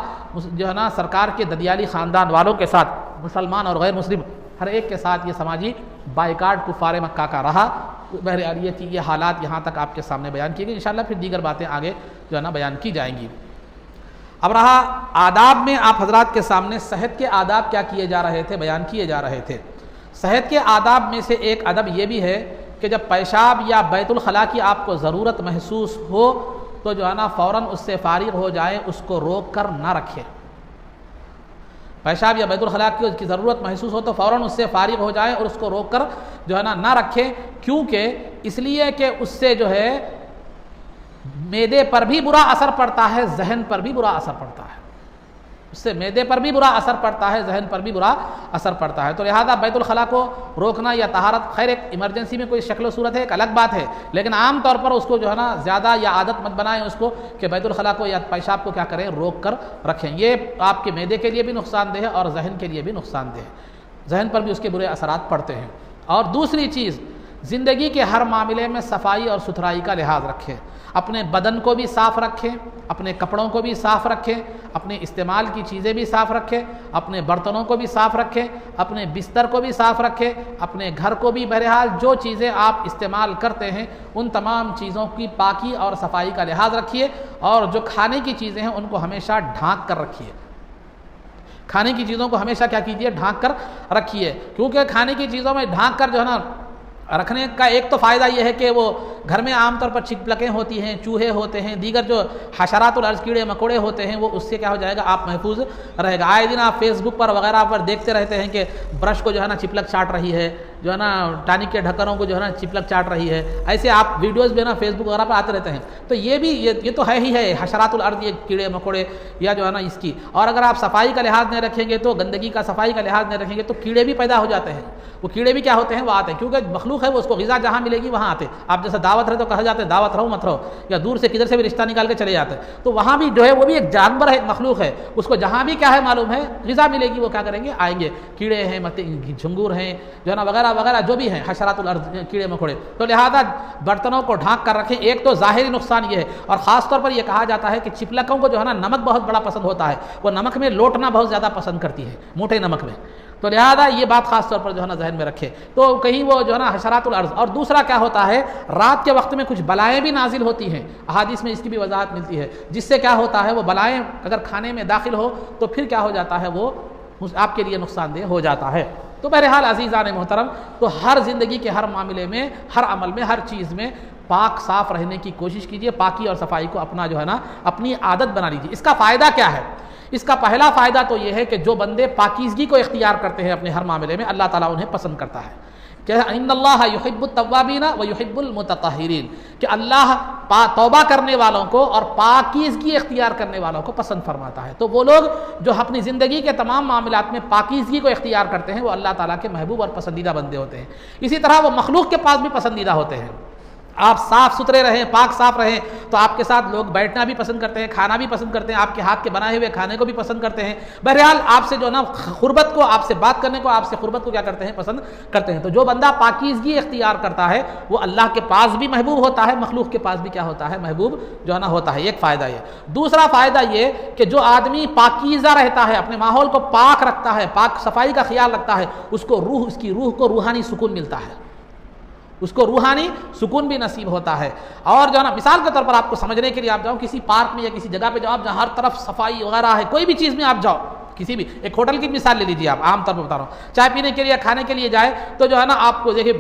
جو ہے نا سرکار کے ددیالی خاندان والوں کے ساتھ، مسلمان اور غیر مسلم ہر ایک کے ساتھ یہ سماجی بائیکاٹ کفار مکہ کا رہا۔ بہرحال یہ حالات یہاں تک آپ کے سامنے بیان کیے گئے، انشاءاللہ پھر دیگر باتیں آگے جو ہے نا بیان کی جائیں گی۔ اب رہا آداب میں، آپ حضرات کے سامنے صحت کے آداب کیا کیے جا رہے تھے، بیان کیے جا رہے تھے۔ صحت کے آداب میں سے ایک ادب یہ بھی ہے کہ جب پیشاب یا بیت الخلاء کی آپ کو ضرورت محسوس ہو تو جو ہے نا فوراً اس سے فارغ ہو جائیں، اس کو روک کر نہ رکھیں۔ پیشاب یا بیت الخلاء کی ضرورت محسوس ہو تو فوراً اس سے فارغ ہو جائیں اور اس کو روک کر جو ہے نا نہ رکھیں، کیونکہ اس لیے کہ اس سے جو ہے معدے پر بھی برا اثر پڑتا ہے، ذہن پر بھی برا اثر پڑتا ہے، اس سے معدے پر بھی برا اثر پڑتا ہے، ذہن پر بھی برا اثر پڑتا ہے۔ تو لہذا بیت الخلاء کو روکنا یا طہارت، خیر ایک ایمرجنسی میں کوئی شکل و صورت ہے ایک الگ بات ہے، لیکن عام طور پر اس کو جو ہے نا زیادہ یا عادت مت بنائیں اس کو کہ بیت الخلاء کو یا پیشاب کو کیا کریں، روک کر رکھیں۔ یہ آپ کے معدے کے لیے بھی نقصان دہ ہے اور ذہن کے لیے بھی نقصان دہ ہے، ذہن پر بھی اس کے برے اثرات پڑتے ہیں۔ اور دوسری چیز، زندگی کے ہر معاملے میں صفائی اور ستھرائی کا لحاظ رکھیں، اپنے بدن کو بھی صاف رکھیں، اپنے کپڑوں کو بھی صاف رکھیں، اپنے استعمال کی چیزیں بھی صاف رکھیں، اپنے برتنوں کو بھی صاف رکھیں، اپنے بستر کو بھی صاف رکھیں، اپنے گھر کو بھی، بہرحال جو چیزیں آپ استعمال کرتے ہیں ان تمام چیزوں کی پاکی اور صفائی کا لحاظ رکھیے، اور جو کھانے کی چیزیں ہیں ان کو ہمیشہ ڈھانک کر رکھیے۔ کھانے کی چیزوں کو ہمیشہ کیا کیجیے، ڈھانک کر رکھیے، کیونکہ کھانے کی چیزوں میں ڈھانک کر جو ہے نا رکھنے کا ایک تو فائدہ یہ ہے کہ وہ گھر میں عام طور پر چپلکیں ہوتی ہیں، چوہے ہوتے ہیں، دیگر جو حشرات الارض کیڑے مکوڑے ہوتے ہیں، وہ اس سے کیا ہو جائے گا، آپ محفوظ رہے گا۔ آئے دن آپ فیس بک پر وغیرہ پر دیکھتے رہتے ہیں کہ برش کو جو ہے نا چپلک چاٹ رہی ہے، جو ہے نا ٹانک کے ڈھکنوں کو جو ہے نا چپلک چاٹ رہی ہے، ایسے آپ ویڈیوز بھی ہے نا فیس بک وغیرہ پر آتے رہتے ہیں۔ تو یہ بھی یہ تو ہے ہی ہے حشرات الارض، یہ کیڑے مکوڑے یا جو ہے نا اس کی، اور اگر آپ صفائی کا لحاظ نہیں رکھیں گے تو گندگی کا، صفائی کا لحاظ نہیں رکھیں گے تو کیڑے بھی پیدا ہو جاتے ہیں۔ وہ کیڑے بھی کیا ہوتے ہیں، وہ آتے ہیں، کیونکہ مخلوق ہے وہ، اس کو غذا جہاں ملے گی وہاں آتے۔ آپ جیسے دعوت رہے تو کہا جاتا ہے دعوت رہو مت رہو، یا دور سے کدھر سے بھی رشتہ نکال کے چلے جاتے ہیں، تو وہاں بھی جو ہے وہ بھی ایک جانور ہے، ایک مخلوق ہے، اس کو جہاں بھی کیا ہے معلوم ہے غذا ملے گی وہ کیا کریں گے، آئیں گے۔ کیڑے ہیں، جھنگور ہیں، جو ہے نا وغیرہ وغیرہ جو بھی ہیں حشرات الارض کیڑے مکوڑے، تو لہذا برتنوں کو ڈھانک کر رکھیں۔ ایک تو ظاہری نقصان یہ ہے، اور خاص طور پر یہ کہا جاتا ہے کہ چپلکوں کو جو ہے نا نمک بہت بڑا پسند ہوتا ہے، وہ نمک میں لوٹنا بہت زیادہ پسند کرتی ہے، موٹے نمک میں، تو لہذا یہ بات خاص طور پر جو ہے نا ذہن میں رکھے، تو کہیں وہ جو ہے نا حشرات الارض۔ اور دوسرا کیا ہوتا ہے، رات کے وقت میں کچھ بلائیں بھی نازل ہوتی ہیں، احادیث میں اس کی بھی وضاحت ملتی ہے، جس سے کیا ہوتا ہے، وہ بلائیں اگر کھانے میں داخل ہو تو پھر کیا ہو جاتا ہے، وہ آپ کے لیے نقصان دہ ہو جاتا ہے۔ تو بہرحال عزیزان محترم، تو ہر زندگی کے ہر معاملے میں، ہر عمل میں، ہر چیز میں پاک صاف رہنے کی کوشش کیجیے، پاکی اور صفائی کو اپنا جو ہے نا اپنی عادت بنا لیجیے۔ اس کا فائدہ کیا ہے؟ اس کا پہلا فائدہ تو یہ ہے کہ جو بندے پاکیزگی کو اختیار کرتے ہیں اپنے ہر معاملے میں، اللہ تعالیٰ انہیں پسند کرتا ہے کہ ان اللہ یحب التوابین و یحب المتطہرین، کہ اللہ توبہ کرنے والوں کو اور پاکیزگی اختیار کرنے والوں کو پسند فرماتا ہے۔ تو وہ لوگ جو اپنی زندگی کے تمام معاملات میں پاکیزگی کو اختیار کرتے ہیں وہ اللہ تعالیٰ کے محبوب اور پسندیدہ بندے ہوتے ہیں۔ اسی طرح وہ مخلوق کے پاس بھی پسندیدہ ہوتے ہیں، آپ صاف ستھرے رہیں، پاک صاف رہیں، تو آپ کے ساتھ لوگ بیٹھنا بھی پسند کرتے ہیں، کھانا بھی پسند کرتے ہیں، آپ کے ہاتھ کے بنائے ہوئے کھانے کو بھی پسند کرتے ہیں۔ بہرحال آپ سے جو نا قربت کو، آپ سے بات کرنے کو، آپ سے قربت کو کیا کرتے ہیں؟ پسند کرتے ہیں۔ تو جو بندہ پاکیزگی اختیار کرتا ہے وہ اللہ کے پاس بھی محبوب ہوتا ہے، مخلوق کے پاس بھی کیا ہوتا ہے؟ محبوب جو ہے نا ہوتا ہے۔ ایک فائدہ یہ۔ دوسرا فائدہ یہ کہ جو آدمی پاکیزہ رہتا ہے، اپنے ماحول کو پاک رکھتا ہے، پاک صفائی کا خیال رکھتا ہے، اس کی روح کو روحانی سکون ملتا ہے، اس کو روحانی سکون بھی نصیب ہوتا ہے۔ اور جو ہے نا مثال کے طور پر آپ کو سمجھنے کے لیے آپ جاؤ کسی پارک میں یا کسی جگہ پہ جاؤ آپ، جہاں ہر طرف صفائی وغیرہ ہے، کوئی بھی چیز میں آپ جاؤ، کسی بھی ایک ہوٹل کی مثال لے لیجیے، آپ عام طور پہ بتا رہا ہوں، چائے پینے کے لیے کھانے کے لیے جائے تو جو ہے نا آپ کو دیکھیے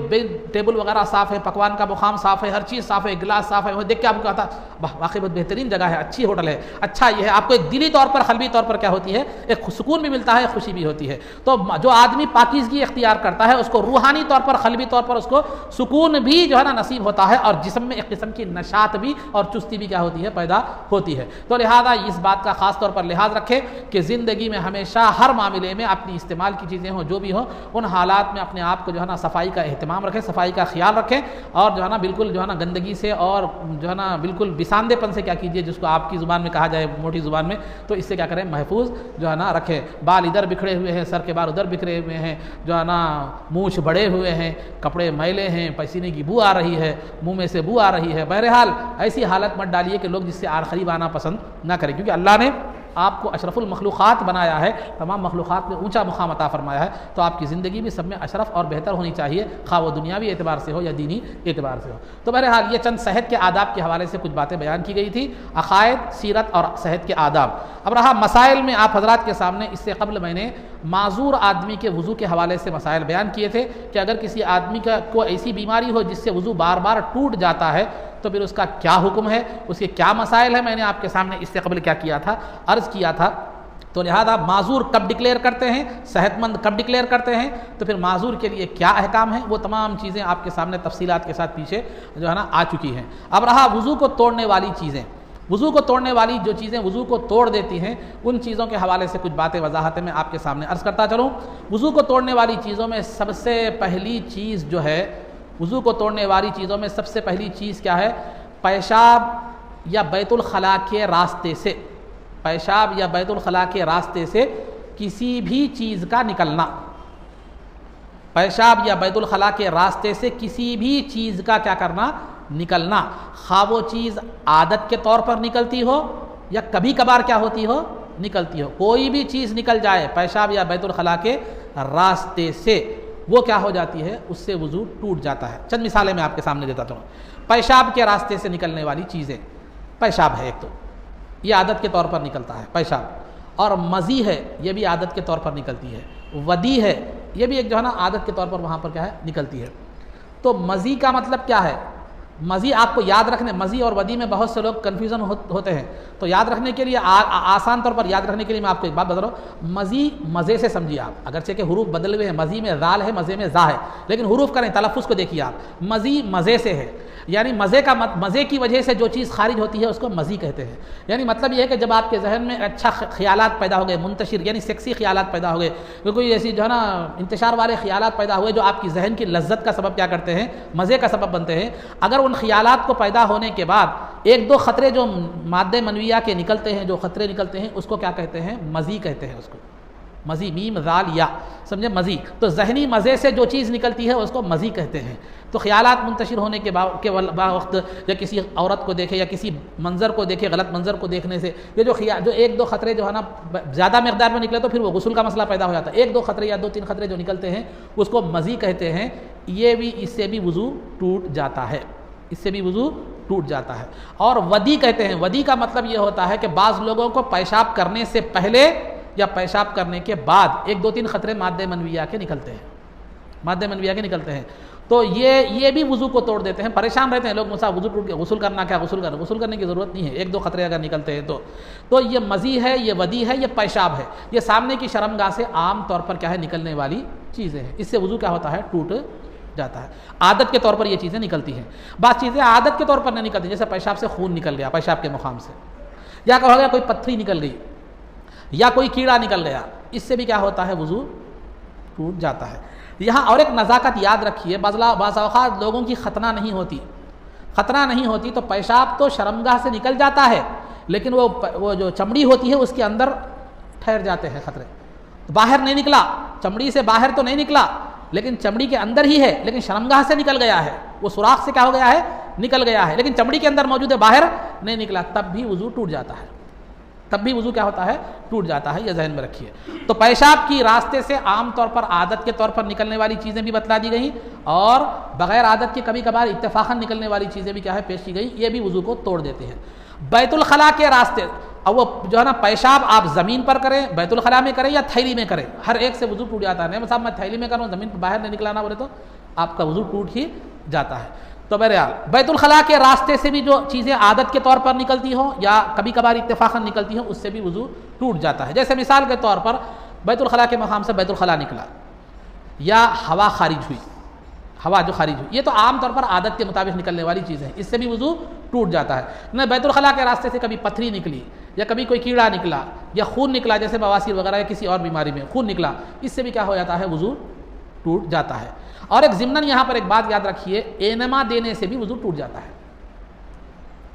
ٹیبل وغیرہ صاف ہے، پکوان کا مقام صاف ہے، ہر چیز صاف ہے، گلاس صاف ہے، وہ دیکھ کے آپ کو کہتا ہے واقعی بہت بہترین جگہ ہے، اچھی ہوٹل ہے، اچھا یہ ہے، آپ کو ایک دلی طور پر قلبی طور پر کیا ہوتی ہے؟ ایک سکون بھی ملتا ہے، خوشی بھی ہوتی ہے۔ تو جو آدمی پاکیزگی اختیار کرتا ہے اس کو روحانی طور پر، قلبی طور پر اس کو سکون بھی جو ہے نا نصیب ہوتا ہے، اور جسم میں ایک قسم کی نشاط بھی اور چستی بھی کیا ہوتی ہے؟ پیدا ہوتی ہے۔ تو لہذا اس بات کا خاص طور پر لحاظ رکھیں کہ زندگی میں ہمیشہ ہر معاملے میں اپنی استعمال کی چیزیں ہوں، جو بھی ہوں، ان حالات میں اپنے آپ کو جو ہے نا صفائی کا اہتمام رکھیں، صفائی کا خیال رکھیں، اور جو ہے نا بالکل جو ہے نا گندگی سے اور جو ہے نا بالکل بساندے پن سے کیا کیجیے، جس کو آپ کی زبان میں کہا جائے موٹی زبان میں، تو اس سے کیا کریں؟ محفوظ جو ہے نا رکھیں۔ بال ادھر بکھرے ہوئے ہیں، سر کے بال ادھر بکھرے ہوئے ہیں، جو ہے نا مونچھ بڑے ہوئے ہیں، کپڑے میلے ہیں، پسینے کی بو آ رہی ہے، منہ میں سے بو آ رہی ہے، بہرحال ایسی حالت مت ڈالیے کہ لوگ جس سے قریب آنا پسند نہ کریں، کیونکہ اللہ نے آپ کو اشرف المخلوقات بنایا ہے، تمام مخلوقات میں اونچا مقام عطا فرمایا ہے، تو آپ کی زندگی بھی سب میں اشرف اور بہتر ہونی چاہیے، خواہ وہ دنیاوی اعتبار سے ہو یا دینی اعتبار سے ہو۔ تو بہرحال یہ چند صحت کے آداب کے حوالے سے کچھ باتیں بیان کی گئی تھی، عقائد، سیرت اور صحت کے آداب۔ اب رہا مسائل میں آپ حضرات کے سامنے، اس سے قبل میں نے معذور آدمی کے وضو کے حوالے سے مسائل بیان کیے تھے کہ اگر کسی آدمی کا کوئی ایسی بیماری ہو جس سے وضو بار بار ٹوٹ جاتا ہے تو پھر اس کا کیا حکم ہے، اس کے کیا مسائل ہیں، میں نے آپ کے سامنے اس سے قبل کیا کیا تھا؟ عرض کیا تھا۔ تو لہذا معذور کب ڈکلیئر کرتے ہیں، صحت مند کب ڈکلیئر کرتے ہیں، تو پھر معذور کے لیے کیا احکام ہیں، وہ تمام چیزیں آپ کے سامنے تفصیلات کے ساتھ پیچھے جو ہے نا آ چکی ہیں۔ اب رہا وضو کو توڑنے والی چیزیں، وضو کو توڑنے والی جو چیزیں وضو کو توڑ دیتی ہیں، ان چیزوں کے حوالے سے کچھ باتیں وضاحتیں میں آپ کے سامنے عرض کرتا چلوں۔ وضو کو توڑنے والی چیزوں میں سب سے پہلی چیز جو ہے، وضو کو توڑنے والی چیزوں میں سب سے پہلی چیز کیا ہے؟ پیشاب یا بیت الخلاء کے راستے سے، پیشاب یا بیت الخلاء کے راستے سے کسی بھی چیز کا نکلنا، پیشاب یا بیت الخلاء کے راستے سے کسی بھی چیز کا کیا کرنا؟ نکلنا، خواہ وہ چیز عادت کے طور پر نکلتی ہو یا کبھی کبھار کیا ہوتی ہو؟ نکلتی ہو، کوئی بھی چیز نکل جائے پیشاب یا بیت الخلاء کے راستے سے، وہ کیا ہو جاتی ہے؟ اس سے وضو ٹوٹ جاتا ہے۔ چند مثالیں میں آپ کے سامنے دیتا ہوں۔ پیشاب کے راستے سے نکلنے والی چیزیں، پیشاب ہے ایک، تو یہ عادت کے طور پر نکلتا ہے پیشاب، اور مزی ہے، یہ بھی عادت کے طور پر نکلتی ہے، ودی ہے، یہ بھی ایک جو ہے نا عادت کے طور پر وہاں پر کیا ہے؟ نکلتی ہے۔ تو مزی کا مطلب کیا ہے؟ مزی آپ کو یاد رکھنے، مزی اور ودی میں بہت سے لوگ کنفیوژن ہوتے ہیں، تو یاد رکھنے کے لیے آسان طور پر یاد رکھنے کے لیے میں آپ کو ایک بات بتا رہا ہوں، مزی مزے سے سمجھیے آپ، اگرچہ کہ حروف بدل ہوئے ہیں، مزی میں ذال ہے، مزے میں زا ہے، لیکن حروف کریں، تلفظ کو دیکھیے آپ، مزی مزے سے ہے، یعنی مزے کی وجہ سے جو چیز خارج ہوتی ہے اس کو مزی کہتے ہیں۔ یعنی مطلب یہ ہے کہ جب آپ کے ذہن میں اچھا خیالات پیدا ہو گئے، منتشر یعنی سیکسی خیالات پیدا ہو گئے، کوئی ایسی جو ہے نا انتشار والے خیالات پیدا ہوئے جو آپ کی ذہن کی لذت کا سبب کیا کرتے ہیں؟ مزے کا سبب بنتے ہیں۔ اگر ان خیالات کو پیدا ہونے کے بعد ایک دو خطرے جو مادہ منویہ کے نکلتے ہیں، جو خطرے نکلتے ہیں، اس کو کیا کہتے ہیں؟ مزی کہتے ہیں اس کو، مزی، میم ذال یا، سمجھے؟ مزی، تو ذہنی مزے سے جو چیز نکلتی ہے اس کو مزی کہتے ہیں۔ تو خیالات منتشر ہونے کے وقت یا کسی عورت کو دیکھے یا کسی منظر کو دیکھے، غلط منظر کو دیکھنے سے یہ جو ایک دو خطرے جو ہے نا زیادہ مقدار میں نکلے تو پھر وہ غسل کا مسئلہ پیدا ہو جاتا ہے۔ ایک دو خطرے یا دو تین خطرے جو نکلتے ہیں اس کو مزی کہتے ہیں، یہ بھی، اس سے بھی وضو ٹوٹ جاتا ہے، اس سے بھی وضو ٹوٹ جاتا ہے۔ اور ودی کہتے ہیں، ودی کا مطلب یہ ہوتا ہے کہ بعض لوگوں کو پیشاب کرنے سے پہلے یا پیشاب کرنے کے بعد ایک دو تین خطرے مادہ منویہ کے نکلتے ہیں، مادہ منویہ کے نکلتے ہیں، تو یہ بھی وضو کو توڑ دیتے ہیں۔ پریشان رہتے ہیں لوگ، مسا وضو ٹوٹ کے غسل کرنا کیا، غسل کرنے کی ضرورت نہیں ہے، ایک دو خطرے اگر نکلتے ہیں تو یہ مزی ہے، یہ ودی ہے، یہ پیشاب ہے، یہ سامنے کی شرمگاہ سے عام طور پر کیا ہے؟ نکلنے والی چیزیں ہیں، اس سے وضو کیا ہوتا ہے؟ ٹوٹ جاتا ہے۔ عادت کے طور پر یہ چیزیں نکلتی ہیں، بعض چیزیں عادت کے طور پر نہیں نکلتی، جیسے پیشاب سے خون نکل گیا، پیشاب کے مقام سے، یا کہا گیا کوئی پتھری نکل گئی یا کوئی کیڑا نکل گیا، اس سے بھی کیا ہوتا ہے؟ وضو ٹوٹ جاتا ہے۔ یہاں اور ایک نزاکت یاد رکھیے، بعض اوقات لوگوں کی ختنہ نہیں ہوتی، خطرہ نہیں ہوتی تو پیشاب تو شرمگاہ سے نکل جاتا ہے، لیکن وہ جو چمڑی ہوتی ہے اس کے اندر ٹھہر جاتے ہیں خطرے، باہر نہیں نکلا، چمڑی سے باہر تو نہیں نکلا لیکن چمڑی کے اندر ہی ہے، لیکن شرمگاہ سے نکل گیا ہے، وہ سوراخ سے کیا ہو گیا ہے، نکل گیا ہے، لیکن چمڑی کے اندر موجود ہے، باہر نہیں نکلا، تب بھی وضو ٹوٹ جاتا ہے، تب بھی وضو کیا ہوتا ہے، ٹوٹ جاتا ہے، یہ ذہن میں رکھیے۔ تو پیشاب کی راستے سے عام طور پر عادت کے طور پر نکلنے والی چیزیں بھی بتلا دی گئیں، اور بغیر عادت کے کبھی کبھار اتفاقاً نکلنے والی چیزیں بھی کیا ہے، پیش کی گئی، یہ بھی وضو کو توڑ دیتے ہیں۔ بیت الخلاء کے راستے، اب وہ جو ہے نا پیشاب آپ زمین پر کریں، بیت الخلاء میں کریں یا تھیلی میں کریں، ہر ایک سے وضو ٹوٹ جاتا ہے۔ نہیں صاحب میں تھیلی میں کروں، زمین پر باہر نہیں نکلانا بولے تو آپ کا وضو ٹوٹ ہی جاتا ہے۔ تو بہرحال بیت الخلاء کے راستے سے بھی جو چیزیں عادت کے طور پر نکلتی ہوں یا کبھی کبھار اتفاقاً نکلتی ہوں، اس سے بھی وضو ٹوٹ جاتا ہے۔ جیسے مثال کے طور پر بیت الخلاء کے مقام سے بیت الخلاء نکلا یا ہوا خارج ہوئی، ہوا جو خارج ہوئی، یہ تو عام طور پر عادت کے مطابق نکلنے والی چیزیں ہیں، اس سے بھی وضو ٹوٹ جاتا ہے۔ نہ بیت الخلاء کے راستے سے کبھی پتھری نکلی یا کبھی کوئی کیڑا نکلا یا خون نکلا، جیسے بواسیر وغیرہ یا کسی اور بیماری میں خون نکلا، اس سے بھی کیا ہو جاتا ہے، وضو ٹوٹ جاتا ہے۔ اور ایک ضمناً یہاں پر ایک بات یاد رکھیے، اینما دینے سے بھی وضو ٹوٹ جاتا ہے،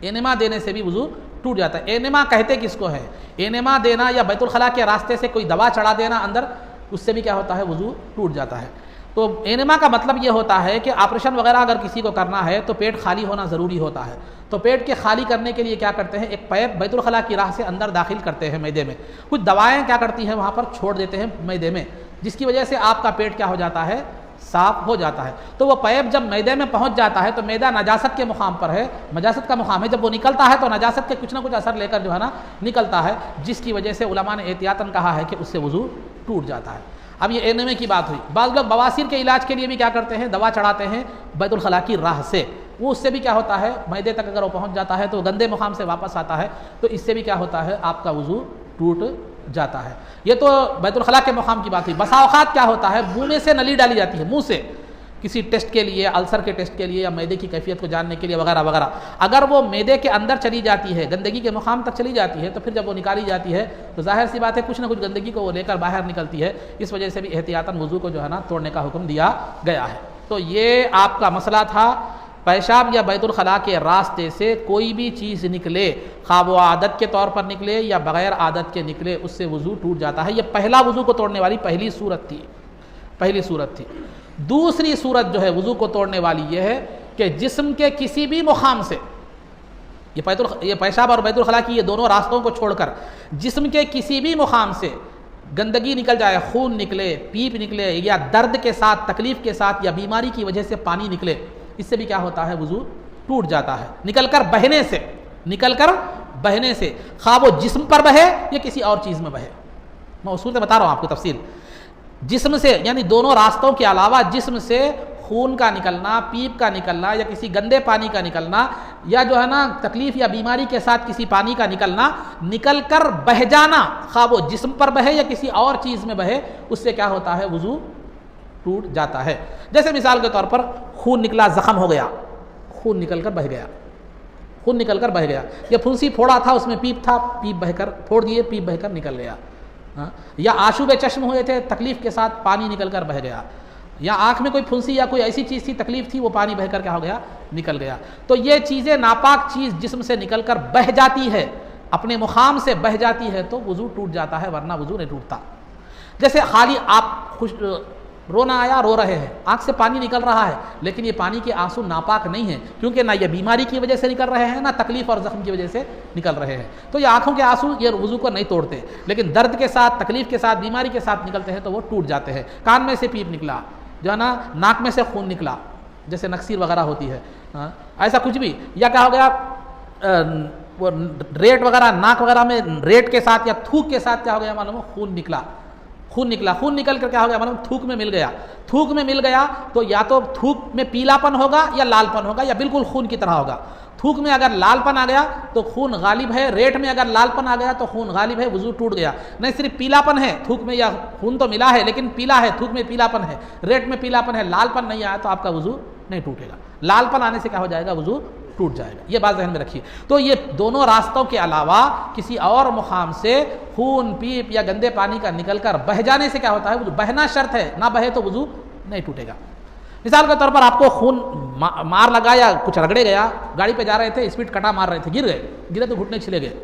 اینما دینے سے بھی وضو ٹوٹ جاتا ہے۔ اینما کہتے کس کو ہے؟ اینما دینا یا بیت الخلاء کے راستے سے کوئی دوا چڑھا دینا اندر، اس سے بھی کیا ہوتا ہے، وضو ٹوٹ جاتا ہے۔ تو اینما کا مطلب یہ ہوتا ہے کہ آپریشن وغیرہ اگر کسی کو کرنا ہے تو پیٹ خالی ہونا ضروری ہوتا ہے، تو پیٹ کے خالی کرنے کے لیے کیا کرتے ہیں، ایک پیپ بیت الخلاء کی راہ سے اندر داخل کرتے ہیں معدے میں، کچھ دوائیں کیا کرتی ہیں وہاں پر چھوڑ دیتے ہیں معدے میں، جس کی وجہ سے آپ کا پیٹ کیا ہو جاتا ہے، صاف ہو جاتا ہے۔ تو وہ پیپ جب معدے میں پہنچ جاتا ہے تو معدہ نجاست کے مقام پر ہے، نجاست کا مقام ہے، جب وہ نکلتا ہے تو نجاست کے کچھ نہ کچھ اثر لے کر جو ہے نا نکلتا ہے، جس کی وجہ سے علماء نے احتیاطاً کہا ہے کہ اس سے وضو ٹوٹ جاتا ہے۔ اب یہ اینمے کی بات ہوئی، بعض لوگ بواسیر کے علاج کے لیے بھی کیا کرتے ہیں، دوا چڑھاتے ہیں بیت الخلاء کی راہ سے، وہ اس سے بھی کیا ہوتا ہے، معدے تک اگر وہ پہنچ جاتا ہے تو گندے مقام سے واپس آتا ہے، تو اس سے بھی کیا ہوتا ہے، آپ کا وضو ٹوٹ جاتا ہے۔ یہ تو بیت الخلاء کے مقام کی بات ہوئی۔ بسا اوقات کیا ہوتا ہے، منہ میں سے نلی ڈالی جاتی ہے، منہ سے کسی ٹیسٹ کے لیے، السر کے ٹیسٹ کے لیے یا معدے کی کیفیت کو جاننے کے لیے وغیرہ وغیرہ، اگر وہ معدے کے اندر چلی جاتی ہے، گندگی کے مقام تک چلی جاتی ہے، تو پھر جب وہ نکالی جاتی ہے تو ظاہر سی بات ہے کچھ نہ کچھ گندگی کو وہ لے کر باہر نکلتی ہے، اس وجہ سے بھی احتیاطاً وضو کو جو ہے نا توڑنے کا حکم دیا گیا ہے۔ تو یہ آپ کا مسئلہ تھا، پیشاب یا بیت الخلاء کے راستے سے کوئی بھی چیز نکلے، خواہ وہ عادت کے طور پر نکلے یا بغیر عادت کے نکلے، اس سے وضو ٹوٹ جاتا ہے۔ یہ پہلا وضو کو توڑنے والی پہلی صورت تھی۔ دوسری صورت جو ہے وضو کو توڑنے والی یہ ہے کہ جسم کے کسی بھی مقام سے، یہ پیشاب اور بیت الخلاء کی یہ دونوں راستوں کو چھوڑ کر جسم کے کسی بھی مقام سے گندگی نکل جائے، خون نکلے، پیپ نکلے، یا درد کے ساتھ، تکلیف کے ساتھ یا بیماری کی وجہ سے پانی نکلے، اس سے بھی کیا ہوتا ہے، وضو ٹوٹ جاتا ہے، نکل کر بہنے سے، خواہ وہ جسم پر بہے یا کسی اور چیز میں بہے۔ میں اصول سے بتا رہا ہوں آپ کو تفصیل۔ جسم سے یعنی دونوں راستوں کے علاوہ جسم سے خون کا نکلنا، پیپ کا نکلنا یا کسی گندے پانی کا نکلنا، یا جو ہے نا تکلیف یا بیماری کے ساتھ کسی پانی کا نکلنا، نکل کر بہہ جانا، خواہ وہ جسم پر بہے یا کسی اور چیز میں بہے، اس سے کیا ہوتا ہے، وضو ٹوٹ جاتا ہے۔ جیسے مثال کے طور پر خون نکلا، زخم ہو گیا، خون نکل کر بہہ گیا، یا پھنسی پھوڑا تھا، اس میں پیپ تھا، پیپ بہہ کر پھوڑ دیے، پیپ بہہ کر نکل گیا، یا آشوب چشم ہوئے تھے، تکلیف کے ساتھ پانی نکل کر بہہ گیا، یا آنکھ میں کوئی پھنسی یا کوئی ایسی چیز تھی، تکلیف تھی، وہ پانی بہہ کر کیا ہو گیا، نکل گیا۔ تو یہ چیزیں ناپاک چیز جسم سے نکل کر بہہ جاتی ہے، اپنے مقام سے بہہ جاتی ہے تو وضو ٹوٹ جاتا ہے، ورنہ وضو نہیں ٹوٹتا۔ جیسے خالی آپ رونا آیا، رو رہے ہیں، آنکھ سے پانی نکل رہا ہے، لیکن یہ پانی کے آنسو ناپاک نہیں ہیں، کیونکہ نہ یہ بیماری کی وجہ سے نکل رہے ہیں، نہ تکلیف اور زخم کی وجہ سے نکل رہے ہیں، تو یہ آنکھوں کے آنسو یہ وضو کو نہیں توڑتے، لیکن درد کے ساتھ، تکلیف کے ساتھ، بیماری کے ساتھ نکلتے ہیں تو وہ ٹوٹ جاتے ہیں۔ کان میں سے پیپ نکلا، جو ہے نا ناک میں سے خون نکلا، جیسے نکسیر وغیرہ ہوتی ہے، ایسا کچھ بھی، یا کیا ہو گیا، وہ ریٹ وغیرہ ناک وغیرہ میں ریٹ کے ساتھ یا تھوک کے ساتھ کیا ہو گیا، معلوم خون نکل کر کیا ہو گیا، معلوم تھوک میں مل گیا تو یا تو تھوک میں پیلا پن ہوگا یا لال پن ہوگا یا بالکل خون کی طرح ہوگا۔ تھوک میں اگر لال پن آ گیا تو خون غالب ہے، ریٹ میں اگر لال پن آ گیا تو خون غالب ہے، وضو ٹوٹ گیا۔ نہیں صرف پیلا پن ہے تھوک میں، یا خون تو ملا ہے لیکن پیلا ہے، تھوک میں پیلا پن ہے، ریٹ میں پیلا پن ہے، لال پن نہیں آیا تو آپ کا وضو نہیں ٹوٹے گا۔ لال پن آنے سے کیا ہو جائے گا، وضو ٹوٹ جائے گا، یہ بات ذہن میں رکھیے۔ تو یہ دونوں راستوں کے علاوہ کسی اور مقام سے خون، پیپ یا گندے پانی کا نکل کر بہہ جانے سے کیا ہوتا ہے، وضو بہنا شرط ہے، نہ بہے تو وضو نہیں ٹوٹے گا۔ مثال کے طور پر آپ کو خون مار لگا یا کچھ رگڑے گیا، گاڑی پہ جا رہے تھے، اسپیڈ کٹا مار رہے تھے، گرے تو گھٹنے چھلے گئے،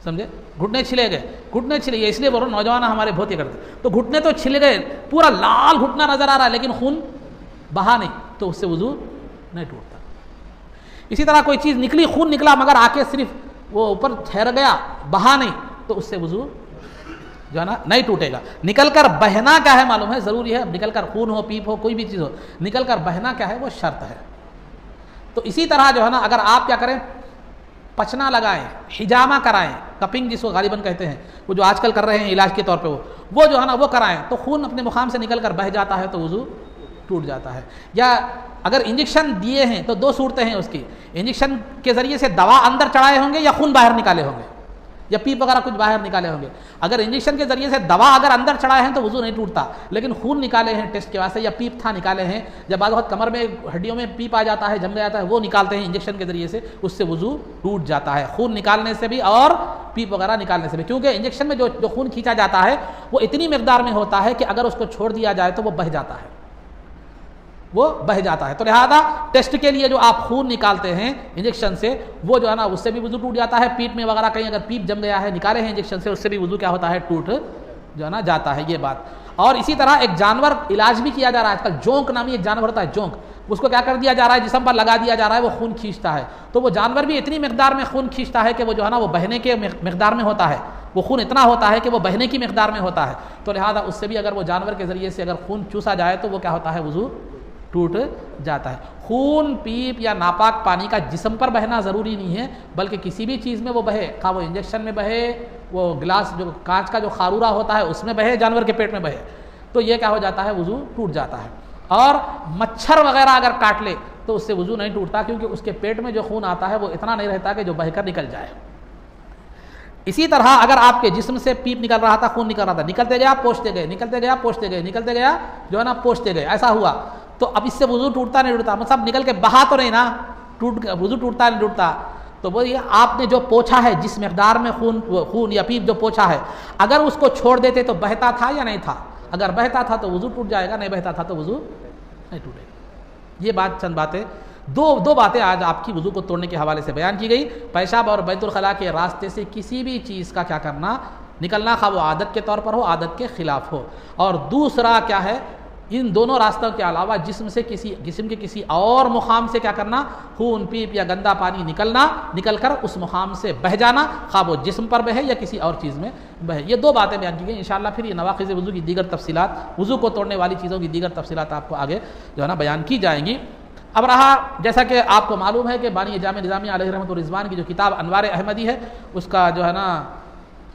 سمجھے، گھٹنے چھلے گئے، اس لیے بولو نوجوان ہمارے بہت ہی کرتے، تو گھٹنے تو چھلے گئے، پورا لال گھٹنا نظر آ رہا ہے لیکن خون بہا نہیں، تو اس سے وضو نہیں ٹوٹتا۔ اسی طرح کوئی چیز نکلی، خون نکلا مگر آ کے صرف وہ اوپر ٹھہر گیا، بہا نہیں، تو اس سے وضو جو ہے نا نہیں ٹوٹے گا۔ نکل کر بہنا کیا ہے معلوم ہے، ضروری ہے، نکل کر خون ہو، پیپ ہو، کوئی بھی چیز ہو، نکل کر بہنا کیا ہے وہ شرط ہے۔ تو اسی طرح جو ہے نا اگر آپ کیا کریں، پچنا لگائیں، حجامہ کرائیں، کپنگ جس کو غالباً کہتے ہیں، وہ جو آج کل کر رہے ہیں علاج کے طور پہ، وہ جو ہے نا وہ کرائیں، تو خون اپنے مقام سے نکل کر بہہ جاتا ہے تو وضو ٹوٹ جاتا ہے۔ یا اگر انجیکشن دیے ہیں تو دو صورتیں ہیں اس کی، انجیکشن کے ذریعے سے دوا اندر چڑھائے ہوں گے یا خون باہر نکالے ہوں گے یا پیپ وغیرہ کچھ باہر نکالے ہوں گے۔ اگر انجیکشن کے ذریعے سے دوا اگر اندر چڑھائے ہیں تو وضو نہیں ٹوٹتا، لیکن خون نکالے ہیں ٹیسٹ کے واسطے یا پیپ تھا نکالے ہیں، جب بعض وقت کمر میں ہڈیوں میں پیپ آ جاتا ہے، جم جاتا ہے، وہ نکالتے ہیں انجیکشن کے ذریعے سے، اس سے وضو ٹوٹ جاتا ہے، خون نکالنے سے بھی اور پیپ وغیرہ نکالنے سے بھی، کیونکہ انجیکشن میں جو خون کھینچا جاتا ہے وہ اتنی مقدار میں ہوتا ہے کہ اگر اس کو چھوڑ دیا جائے تو وہ بہہ جاتا ہے، تو لہذا ٹیسٹ کے لیے جو آپ خون نکالتے ہیں انجیکشن سے، وہ جو ہے نا اس سے بھی وضو ٹوٹ جاتا ہے، پیٹ میں وغیرہ کہیں اگر پیپ جم گیا ہے، نکالے ہیں انجیکشن سے، اس سے بھی وضو کیا ہوتا ہے، ٹوٹ جو ہے نا جاتا ہے، یہ بات۔ اور اسی طرح ایک جانور علاج بھی کیا جا رہا ہے آج کل، جونک نامی ایک جانور ہوتا ہے، جونک، اس کو کیا کر دیا جا رہا ہے، جسم پر لگا دیا جا رہا ہے، وہ خون کھینچتا ہے، تو وہ جانور بھی اتنی مقدار میں خون کھینچتا ہے کہ وہ جو ہے نا وہ بہنے کے مقدار میں ہوتا ہے، وہ خون اتنا ہوتا ہے کہ وہ بہنے کی مقدار میں ہوتا ہے، تو لہذا اس سے بھی اگر وہ جانور کے ذریعے سے اگر خون چوسا جائے تو وہ کیا ہوتا ہے، وضو ٹوٹ جاتا ہے۔ خون، پیپ یا ناپاک پانی کا جسم پر بہنا ضروری نہیں ہے، بلکہ کسی بھی چیز میں وہ بہے، خواہ وہ انجیکشن میں بہے، وہ گلاس جو کانچ کا جو خارورہ ہوتا ہے اس میں بہے، جانور کے پیٹ میں بہے، تو یہ کیا ہو جاتا ہے، وضو ٹوٹ جاتا ہے۔ اور مچھر وغیرہ اگر کاٹ لے تو اس سے وضو نہیں ٹوٹتا، کیونکہ اس کے پیٹ میں جو خون آتا ہے وہ اتنا نہیں رہتا کہ جو بہہ کر نکل جائے۔ اسی طرح اگر آپ کے جسم سے پیپ نکل رہا تھا، خون نکل رہا تھا، نکلتے گیا پوچھتے گئے، نکلتے گیا پوچھتے گئے، نکلتے گیا جو ہے نا پوچھتے گئے، ایسا ہوا تو اب اس سے وضو ٹوٹتا نہیں ٹوٹتا، مطلب نکل کے بہا تو نہیں نا، وضو ٹوٹتا نہیں ٹوٹتا، تو وہ یہ آپ نے جو پوچھا ہے، جس مقدار میں خون یا پیپ جو پوچھا ہے، اگر اس کو چھوڑ دیتے تو بہتا تھا یا نہیں تھا، اگر بہتا تھا تو وضو ٹوٹ جائے گا، نہیں بہتا تھا تو وضو نہیں ٹوٹے گا۔ یہ بات چند باتیں، دو باتیں آج آپ کی وضو کو توڑنے کے حوالے سے بیان کی گئی۔ پیشاب اور بیت الخلاء کے راستے سے کسی بھی چیز کا کیا کرنا، نکلنا، خواہ وہ عادت کے طور پر ہو، عادت کے خلاف ہو، اور دوسرا کیا ہے، ان دونوں راستوں کے علاوہ جسم کے کسی اور مقام سے کیا کرنا، خون، پیپ یا گندا پانی نکل کر اس مقام سے بہہ جانا، خواہ وہ جسم پر بہے یا کسی اور چیز میں بہے۔ یہ دو باتیں بیان کی گئی۔ انشاءاللہ پھر یہ نواقض وضو کی دیگر تفصیلات، وضو کو توڑنے والی چیزوں کی دیگر تفصیلات آپ کو آگے جو ہے نا بیان کی جائیں گی۔ اب رہا، جیسا کہ آپ کو معلوم ہے کہ بانی جامع نظامیہ علیہ رحمۃ الرضوان کی جو کتاب انوار احمدی ہے، اس کا جو ہے نا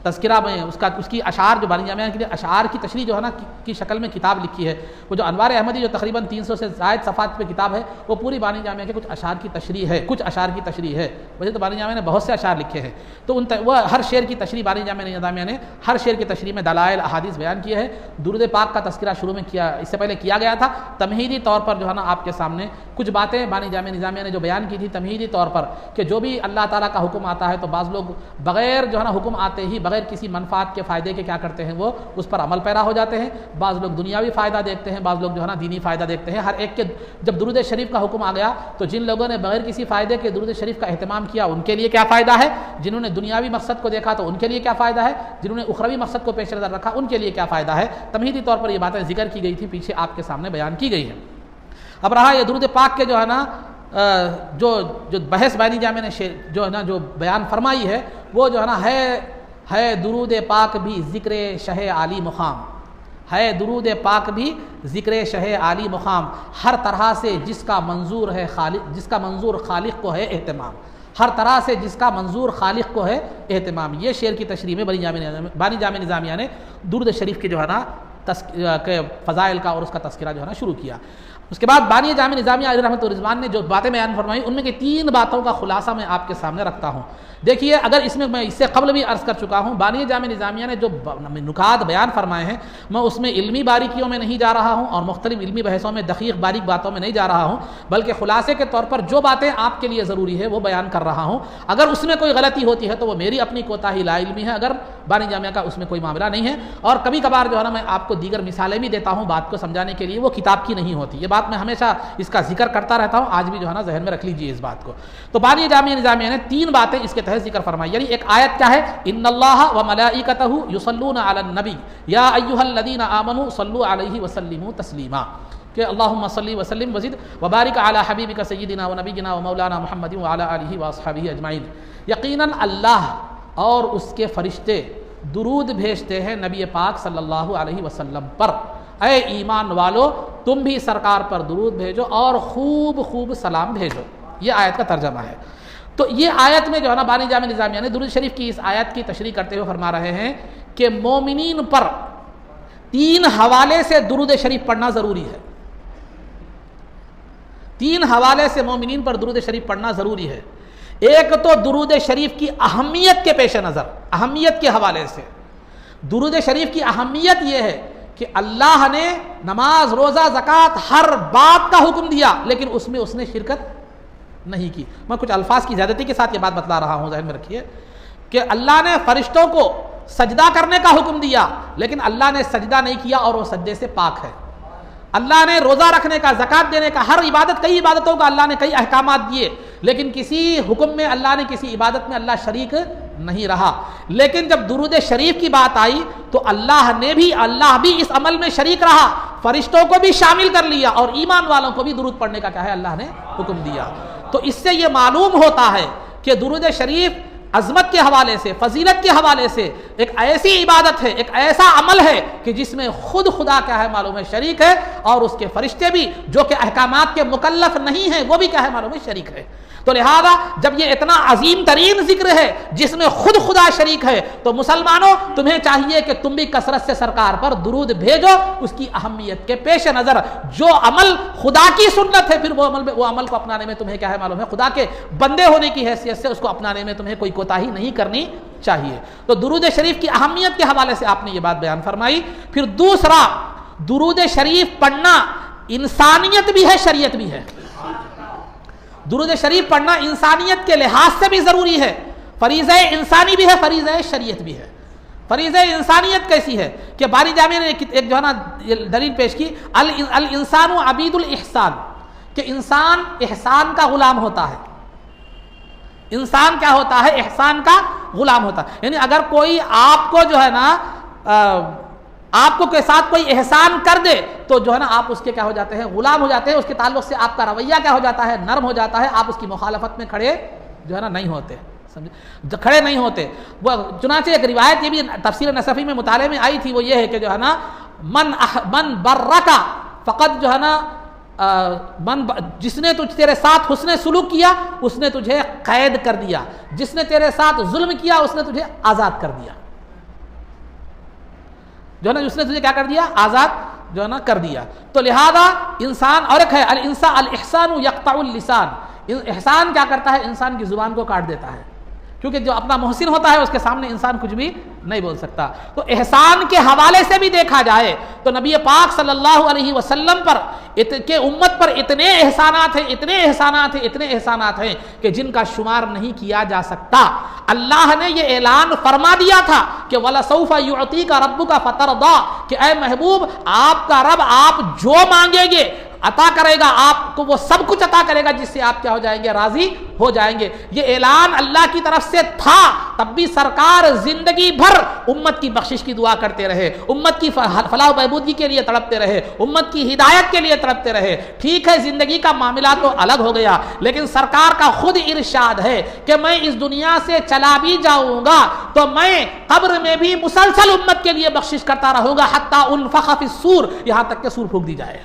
تذکرہ میں اس کی اشعار، جو بانی جامعہ کے لیے اشعار کی تشریح جو ہے نا کی شکل میں کتاب لکھی ہے، وہ جو انوار احمدی جو تقریباً 300 سے زائد صفحات پہ کتاب ہے، وہ پوری بانی جامعہ کے کچھ اشعار کی تشریح ہے، ویسے تو بانی جامعہ نے بہت سے اشعار لکھے ہیں، تو وہ ہر شعر کی تشریح بانی جامعہ نظامیہ نے ہر شعر کی تشریح میں دلائل، احادیث بیان کیے ہیں۔ درود پاک کا تذکرہ شروع میں اس سے پہلے کیا گیا تھا، تمہیدی طور پر جو ہے نا آپ کے سامنے کچھ باتیں بانی جامعہ نظامیہ نے جو بیان کی تھی تمہیدی طور پر، کہ جو بھی اللہ تعالیٰ کا حکم آتا ہے تو بعض لوگ بغیر جو ہے نا حکم آتے ہی، بغیر کسی منفعت کے فائدے کے کیا کرتے ہیں، وہ اس پر عمل پیرا ہو جاتے ہیں۔ بعض لوگ دنیاوی فائدہ دیکھتے ہیں، بعض لوگ جو ہے نا دینی فائدہ دیکھتے ہیں۔ ہر ایک کے جب درود شریف کا حکم آ گیا تو جن لوگوں نے بغیر کسی فائدے کے درود شریف کا اہتمام کیا ان کے لیے کیا فائدہ ہے، جنہوں نے دنیاوی مقصد کو دیکھا تو ان کے لیے کیا فائدہ ہے، جنہوں نے اخروی مقصد کو پیش نظر رکھا ان کے لیے کیا فائدہ ہے۔ تمہیدی طور پر یہ باتیں ذکر کی گئی تھی، پیچھے آپ کے سامنے بیان کی گئی ہیں۔ اب رہا یہ درود پاک کے جو ہے نا جو بحث بانی جامع نے جو ہے نا جو بیان فرمائی ہے، وہ جو ہے نا ہے درود پاک بھی ذکر شہ عالی مقام، ہے درود پاک بھی ذکر شہ عالی مقام، ہر طرح سے جس کا منظور خالق کو ہے اہتمام، ہر طرح سے جس کا منظور خالق کو ہے اہتمام۔ یہ شعر کی تشریح میں بانی جامع نظامیہ نے درود شریف کے جو ہے نا فضائل کا اور اس کا تذکرہ جو ہے نا شروع کیا۔ اس کے بعد بانی جامع نظامیہ علیہ رحمۃ الرضوان نے جو باتیں بیان فرمائی، ان میں کی 3 باتوں کا خلاصہ میں آپ کے سامنے رکھتا ہوں۔ دیکھیے، اگر اس میں اس سے قبل بھی عرض کر چکا ہوں، بانی جامع نظامیہ نے جو نکات بیان فرمائے ہیں، میں اس میں علمی باریکیوں میں نہیں جا رہا ہوں اور مختلف علمی بحثوں میں دقیق باریک باتوں میں نہیں جا رہا ہوں، بلکہ خلاصے کے طور پر جو باتیں آپ کے لیے ضروری ہے وہ بیان کر رہا ہوں۔ اگر اس میں کوئی غلطی ہوتی ہے تو وہ میری اپنی کوتاہی لا علمی ہے، اگر بانی جامعہ کا اس میں کوئی معاملہ نہیں ہے۔ اور کبھی کبھار جو ہے نا میں آپ کو دیگر مثالیں بھی دیتا ہوں بات کو سمجھانے کے لیے، وہ کتاب کی نہیں ہوتی، یہ بات میں ہمیشہ اس کا ذکر کرتا رہتا ہوں، آج بھی جو ہے نا ذہن میں رکھ لیجئے اس بات کو۔ تو بانی جامعہ نظامیہ نے 3 باتیں اس کے تحت ذکر فرمائی، یعنی ایک آیت کیا ہے، ان اللہ و ملائکتہ یصلون علی النبی یا ایھا الذین آمنوا صلوا علیہ وسلموا تسلیما، کہ اللہم صلی وسلم وزد وبارک علی حبیبک سیدنا و نبینا و مولانا محمد وعلی آلہ واصحابہ اجمعین۔ یقیناً اللہ اور اس کے فرشتے درود بھیجتے ہیں نبی پاک صلی اللہ علیہ وسلم پر، اے ایمان والو تم بھی سرکار پر درود بھیجو اور خوب خوب سلام بھیجو۔ یہ آیت کا ترجمہ ہے۔ تو یہ آیت میں جو ہے نا بانی جامعہ نظامیہ نے درود شریف کی اس آیت کی تشریح کرتے ہوئے فرما رہے ہیں کہ مومنین پر 3 حوالے سے درود شریف پڑھنا ضروری ہے۔ 3 حوالے سے مومنین پر درود شریف پڑھنا ضروری ہے۔ ایک تو درود شریف کی اہمیت کے پیش نظر، اہمیت کے حوالے سے درود شریف کی اہمیت یہ ہے کہ اللہ نے نماز، روزہ، زکوٰۃ ہر بات کا حکم دیا، لیکن اس میں اس نے شرکت نہیں کی۔ میں کچھ الفاظ کی زیادتی کے ساتھ یہ بات بتلا رہا ہوں، ذہن میں رکھیے کہ اللہ نے فرشتوں کو سجدہ کرنے کا حکم دیا، لیکن اللہ نے سجدہ نہیں کیا اور وہ سجدے سے پاک ہے۔ اللہ نے روزہ رکھنے کا، زکوٰۃ دینے کا، ہر عبادت، کئی عبادتوں کا اللہ نے کئی احکامات دیے، لیکن کسی حکم میں اللہ نے، کسی عبادت میں اللہ شریک نہیں رہا۔ لیکن جب درود شریف کی بات آئی تو اللہ بھی اس عمل میں شریک رہا، فرشتوں کو بھی شامل کر لیا اور ایمان والوں کو بھی درود پڑھنے کا کیا ہے اللہ نے حکم دیا۔ تو اس سے یہ معلوم ہوتا ہے کہ درود شریف عظمت کے حوالے سے، فضیلت کے حوالے سے ایک ایسی عبادت ہے، ایک ایسا عمل ہے کہ جس میں خود خدا کیا ہے معلوم ہے شریک ہے، اور اس کے فرشتے بھی جو کہ احکامات کے مکلف نہیں ہیں وہ بھی کیا ہے معلوم ہے شریک ہے۔ تو لہذا جب یہ اتنا عظیم ترین ذکر ہے جس میں خود خدا شریک ہے، تو مسلمانوں تمہیں چاہیے کہ تم بھی کثرت سے سرکار پر درود بھیجو، اس کی اہمیت کے پیش نظر۔ جو عمل خدا کی سنت ہے، پھر وہ عمل کو اپنانے میں تمہیں کیا ہے معلوم ہے خدا کے بندے ہونے کی حیثیت سے اس کو اپنانے میں تمہیں کوئی کوتاہی نہیں کرنی چاہیے۔ تو درود شریف کی اہمیت کے حوالے سے آپ نے یہ بات بیان فرمائی۔ پھر دوسرا، درود شریف پڑھنا انسانیت بھی ہے، شریعت بھی ہے۔ درود شریف پڑھنا انسانیت کے لحاظ سے بھی ضروری ہے، فریضہ انسانی بھی ہے، فریضہ شریعت بھی ہے۔ فریضہ انسانیت کیسی ہے کہ بانی جامعہ نے ایک جو ہے نا دلیل پیش کی، الانسان عبید الاحسان، کہ انسان احسان کا غلام ہوتا ہے۔ انسان کیا ہوتا ہے؟ احسان کا غلام ہوتا ہے۔ یعنی اگر کوئی آپ کو جو ہے نا آپ کو کے ساتھ کوئی احسان کر دے تو جو ہے نا آپ اس کے کیا ہو جاتے ہیں؟ غلام ہو جاتے ہیں۔ اس کے تعلق سے آپ کا رویہ کیا ہو جاتا ہے؟ نرم ہو جاتا ہے۔ آپ اس کی مخالفت میں کھڑے جو ہے نا نہیں ہوتے، کھڑے نہیں ہوتے۔ وہ چنانچہ ایک روایت یہ بھی تفسیر نصفی میں مطالعے میں آئی تھی، وہ یہ ہے کہ جو ہے نا من برکا فقط جو ہے نا جس نے تیرے ساتھ حسن سلوک کیا اس نے تجھے قید کر دیا، جس نے تیرے ساتھ ظلم کیا اس نے تجھے آزاد کر دیا، جو ہے نا اس نے تجھے کیا کر دیا؟ آزاد جو ہے نا کر دیا۔ تو لہذا انسان، اور ایک ہے الاحسان یقطع اللسان، احسان کیا کرتا ہے؟ انسان کی زبان کو کاٹ دیتا ہے، کیونکہ جو اپنا محسن ہوتا ہے اس کے سامنے انسان کچھ بھی نہیں بول سکتا۔ تو احسان کے حوالے سے بھی دیکھا جائے تو نبی پاک صلی اللہ علیہ وسلم پر کہ امت پر اتنے احسانات ہیں، اتنے احسانات ہیں، اتنے احسانات ہیں کہ جن کا شمار نہیں کیا جا سکتا۔ اللہ نے یہ اعلان فرما دیا تھا کہ وَلَسَوْفَ يُعْطِيكَ رَبُّكَ فَتَرْضَىٰ، کہ اے محبوب آپ کا رب آپ جو مانگیں گے عطا کرے گا، آپ کو وہ سب کچھ عطا کرے گا جس سے آپ کیا ہو جائیں گے؟ راضی ہو جائیں گے۔ یہ اعلان اللہ کی طرف سے تھا، تب بھی سرکار زندگی بھر امت کی بخشش کی دعا کرتے رہے، امت کی فلاح و بہبودی کے لیے تڑپتے رہے، امت کی ہدایت کے لیے تڑپتے رہے۔ ٹھیک ہے زندگی کا معاملہ تو الگ ہو گیا، لیکن سرکار کا خود ارشاد ہے کہ میں اس دنیا سے چلا بھی جاؤں گا تو میں قبر میں بھی مسلسل امت کے لیے بخشش کرتا رہوں گا، حتی انفخ فی الصور، یہاں تک کہ سور پھونک دی جائے۔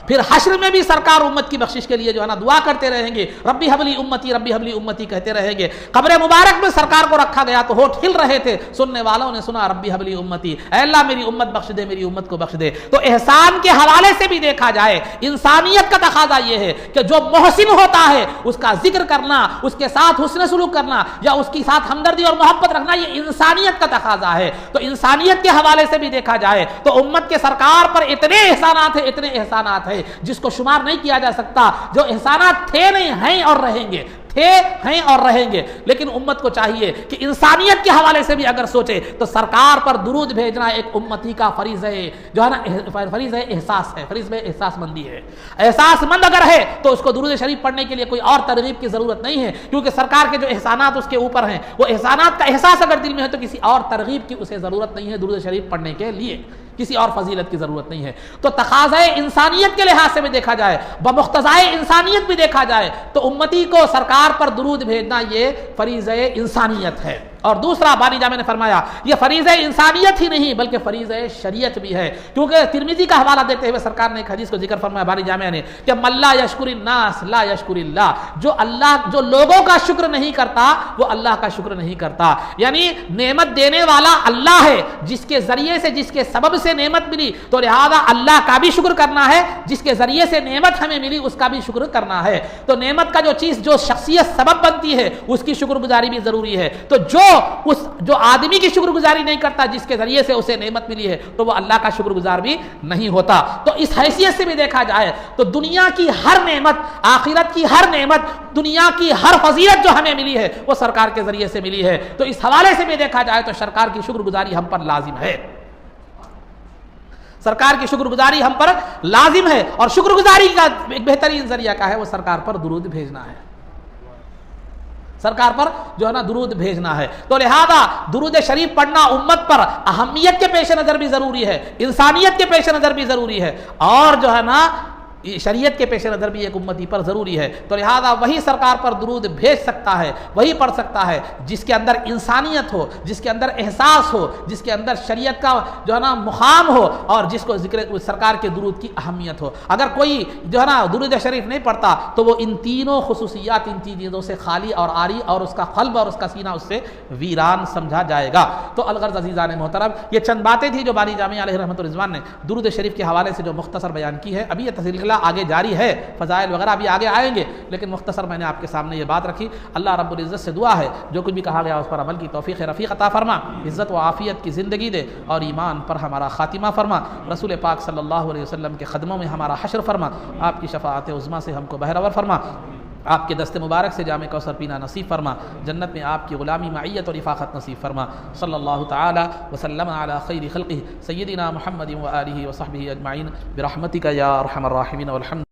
پھر حشر میں بھی سرکار امت کی بخشش کے لیے جو ہے نا دعا کرتے رہیں گے، ربی حبلی امتی، ربی حبلی امتی کہتے رہیں گے۔ قبر مبارک میں سرکار کو رکھا گیا تو ہونٹ ہل رہے تھے، سننے والوں نے سنا ربی حبلی امتی، اے اللہ میری امت بخش دے، میری امت کو بخش دے۔ تو احسان کے حوالے سے بھی دیکھا جائے انسانیت کا تقاضا یہ ہے کہ جو محسن ہوتا ہے اس کا ذکر کرنا، اس کے ساتھ حسن سلوک کرنا یا اس کے ساتھ ہمدردی اور محبت رکھنا، یہ انسانیت کا تقاضا ہے۔ تو انسانیت کے حوالے سے بھی دیکھا جائے تو امت کے سرکار پر اتنے احسانات ہیں، اتنے احسانات ہیں جس کو شمار نہیں کیا جا سکتا، جو احسانات تھے نہیں ہیں اور رہیں گے۔ تھے، ہیں اور رہیں گے، لیکن امت کو چاہیے کہ انسانیت کے حوالے سے بھی اگر سوچے تو سرکار پر درود بھیجنا ایک امتی کا فریضہ ہے، جو ہے نا فریضہ احساس ہے، فریضہ احساس مندی ہے۔ احساس مند اگر ہے تو اس کو درود شریف پڑھنے کے لیے کوئی اور ترغیب کی ضرورت نہیں ہے، کیونکہ سرکار کے جو احسانات اس کے اوپر ہیں، وہ احسانات کا احساس اگر دل میں ہے تو کسی اور ترغیب کی اسے ضرورت نہیں ہے درود شریف پڑھنے کے لیے، کسی اور فضیلت کی ضرورت نہیں ہے۔ تو تقاضۂ انسانیت کے لحاظ سے بھی دیکھا جائے، بمقتضائے انسانیت بھی دیکھا جائے تو امتی کو سرکار پر درود بھیجنا یہ فریضہ انسانیت ہے۔ اور دوسرا بانی جامع نے فرمایا یہ فریضہ انسانیت ہی نہیں بلکہ فریضہ شریعت بھی ہے، کیونکہ ترمذی کا حوالہ دیتے ہوئے سرکار نے ایک حدیث کو ذکر فرمایا بانی جامع نے کہ من لا یشکر الناس لا یشکر اللہ، جو لوگوں کا شکر نہیں کرتا وہ اللہ کا شکر نہیں کرتا، یعنی نعمت دینے والا اللہ ہے، جس کے ذریعے سے جس کے سبب سے نعمت ملی تو لہذا اللہ کا بھی شکر کرنا ہے، جس کے ذریعے سے نعمت ہمیں ملی اس کا بھی شکر کرنا ہے۔ تو نعمت کا جو چیز جو شخصیت سبب بنتی ہے اس کی شکر گزاری بھی ضروری ہے۔ تو جو آدمی کی شکر گزاری نہیں کرتا جس کے ذریعے سے اسے نعمت ملی ہے تو وہ اللہ کا شکر گزار بھی نہیں ہوتا۔ تو اس حیثیت سے بھی دیکھا جائے تو دنیا کی ہر نعمت، آخرت کی ہر نعمت، دنیا کی ہر فضیلت جو ہمیں ملی ہے وہ سرکار کے ذریعے سے ملی ہے۔ تو اس حوالے سے بھی دیکھا جائے تو سرکار کی شکر گزاری ہم پر لازم ہے، سرکار کی شکر گزاری ہم پر لازم ہے، اور شکر گزاری کا ایک بہترین ذریعہ کیا ہے؟ وہ سرکار پر درود بھیجنا ہے، سرکار پر جو ہے نا درود بھیجنا ہے۔ تو لہذا درود شریف پڑھنا امت پر اہمیت کے پیش نظر بھی ضروری ہے، انسانیت کے پیش نظر بھی ضروری ہے، اور جو ہے نا شریعت کے پیش نظر بھی ایک امتی پر ضروری ہے۔ تو لہذا وہی سرکار پر درود بھیج سکتا ہے، وہی پڑھ سکتا ہے جس کے اندر انسانیت ہو، جس کے اندر احساس ہو، جس کے اندر شریعت کا جو ہے نا مقام ہو، اور جس کو ذکر سرکار کے درود کی اہمیت ہو۔ اگر کوئی جو ہے نا درود شریف نہیں پڑھتا تو وہ ان تینوں خصوصیات، ان چیزوں سے خالی اور عاری، اور اس کا قلب اور اس کا سینہ اس سے ویران سمجھا جائے گا۔ تو الغرض عزیزان محترم، یہ چند باتیں تھیں جو بانی جامع علیہ رحمۃ الرضوان نے درود شریف کے حوالے سے جو مختصر بیان کی ہے۔ ابھی یہ تسلسلہ آگے جاری ہے، فضائل وغیرہ بھی آگے آئیں گے، لیکن مختصر میں نے آپ کے سامنے یہ بات رکھی۔ اللہ رب العزت سے دعا ہے جو کچھ بھی کہا گیا اس پر عمل کی توفیق رفیق عطا فرما، عزت و عافیت کی زندگی دے، اور ایمان پر ہمارا خاتمہ فرما، رسول پاک صلی اللہ علیہ وسلم کے قدموں میں ہمارا حشر فرما، آپ کی شفاعت عظمیٰ سے ہم کو بہرور فرما، آپ کے دست مبارک سے جام کوثر پینا نصیب فرما، جنت میں آپ کی غلامی معیت اور رفاقت نصیب فرما۔ صلی اللہ تعالی وسلم علی خیر خلقہ سیدنا محمد و آلہ و صحبہ اجمعین برحمتک یا ارحم الراحمین والحمد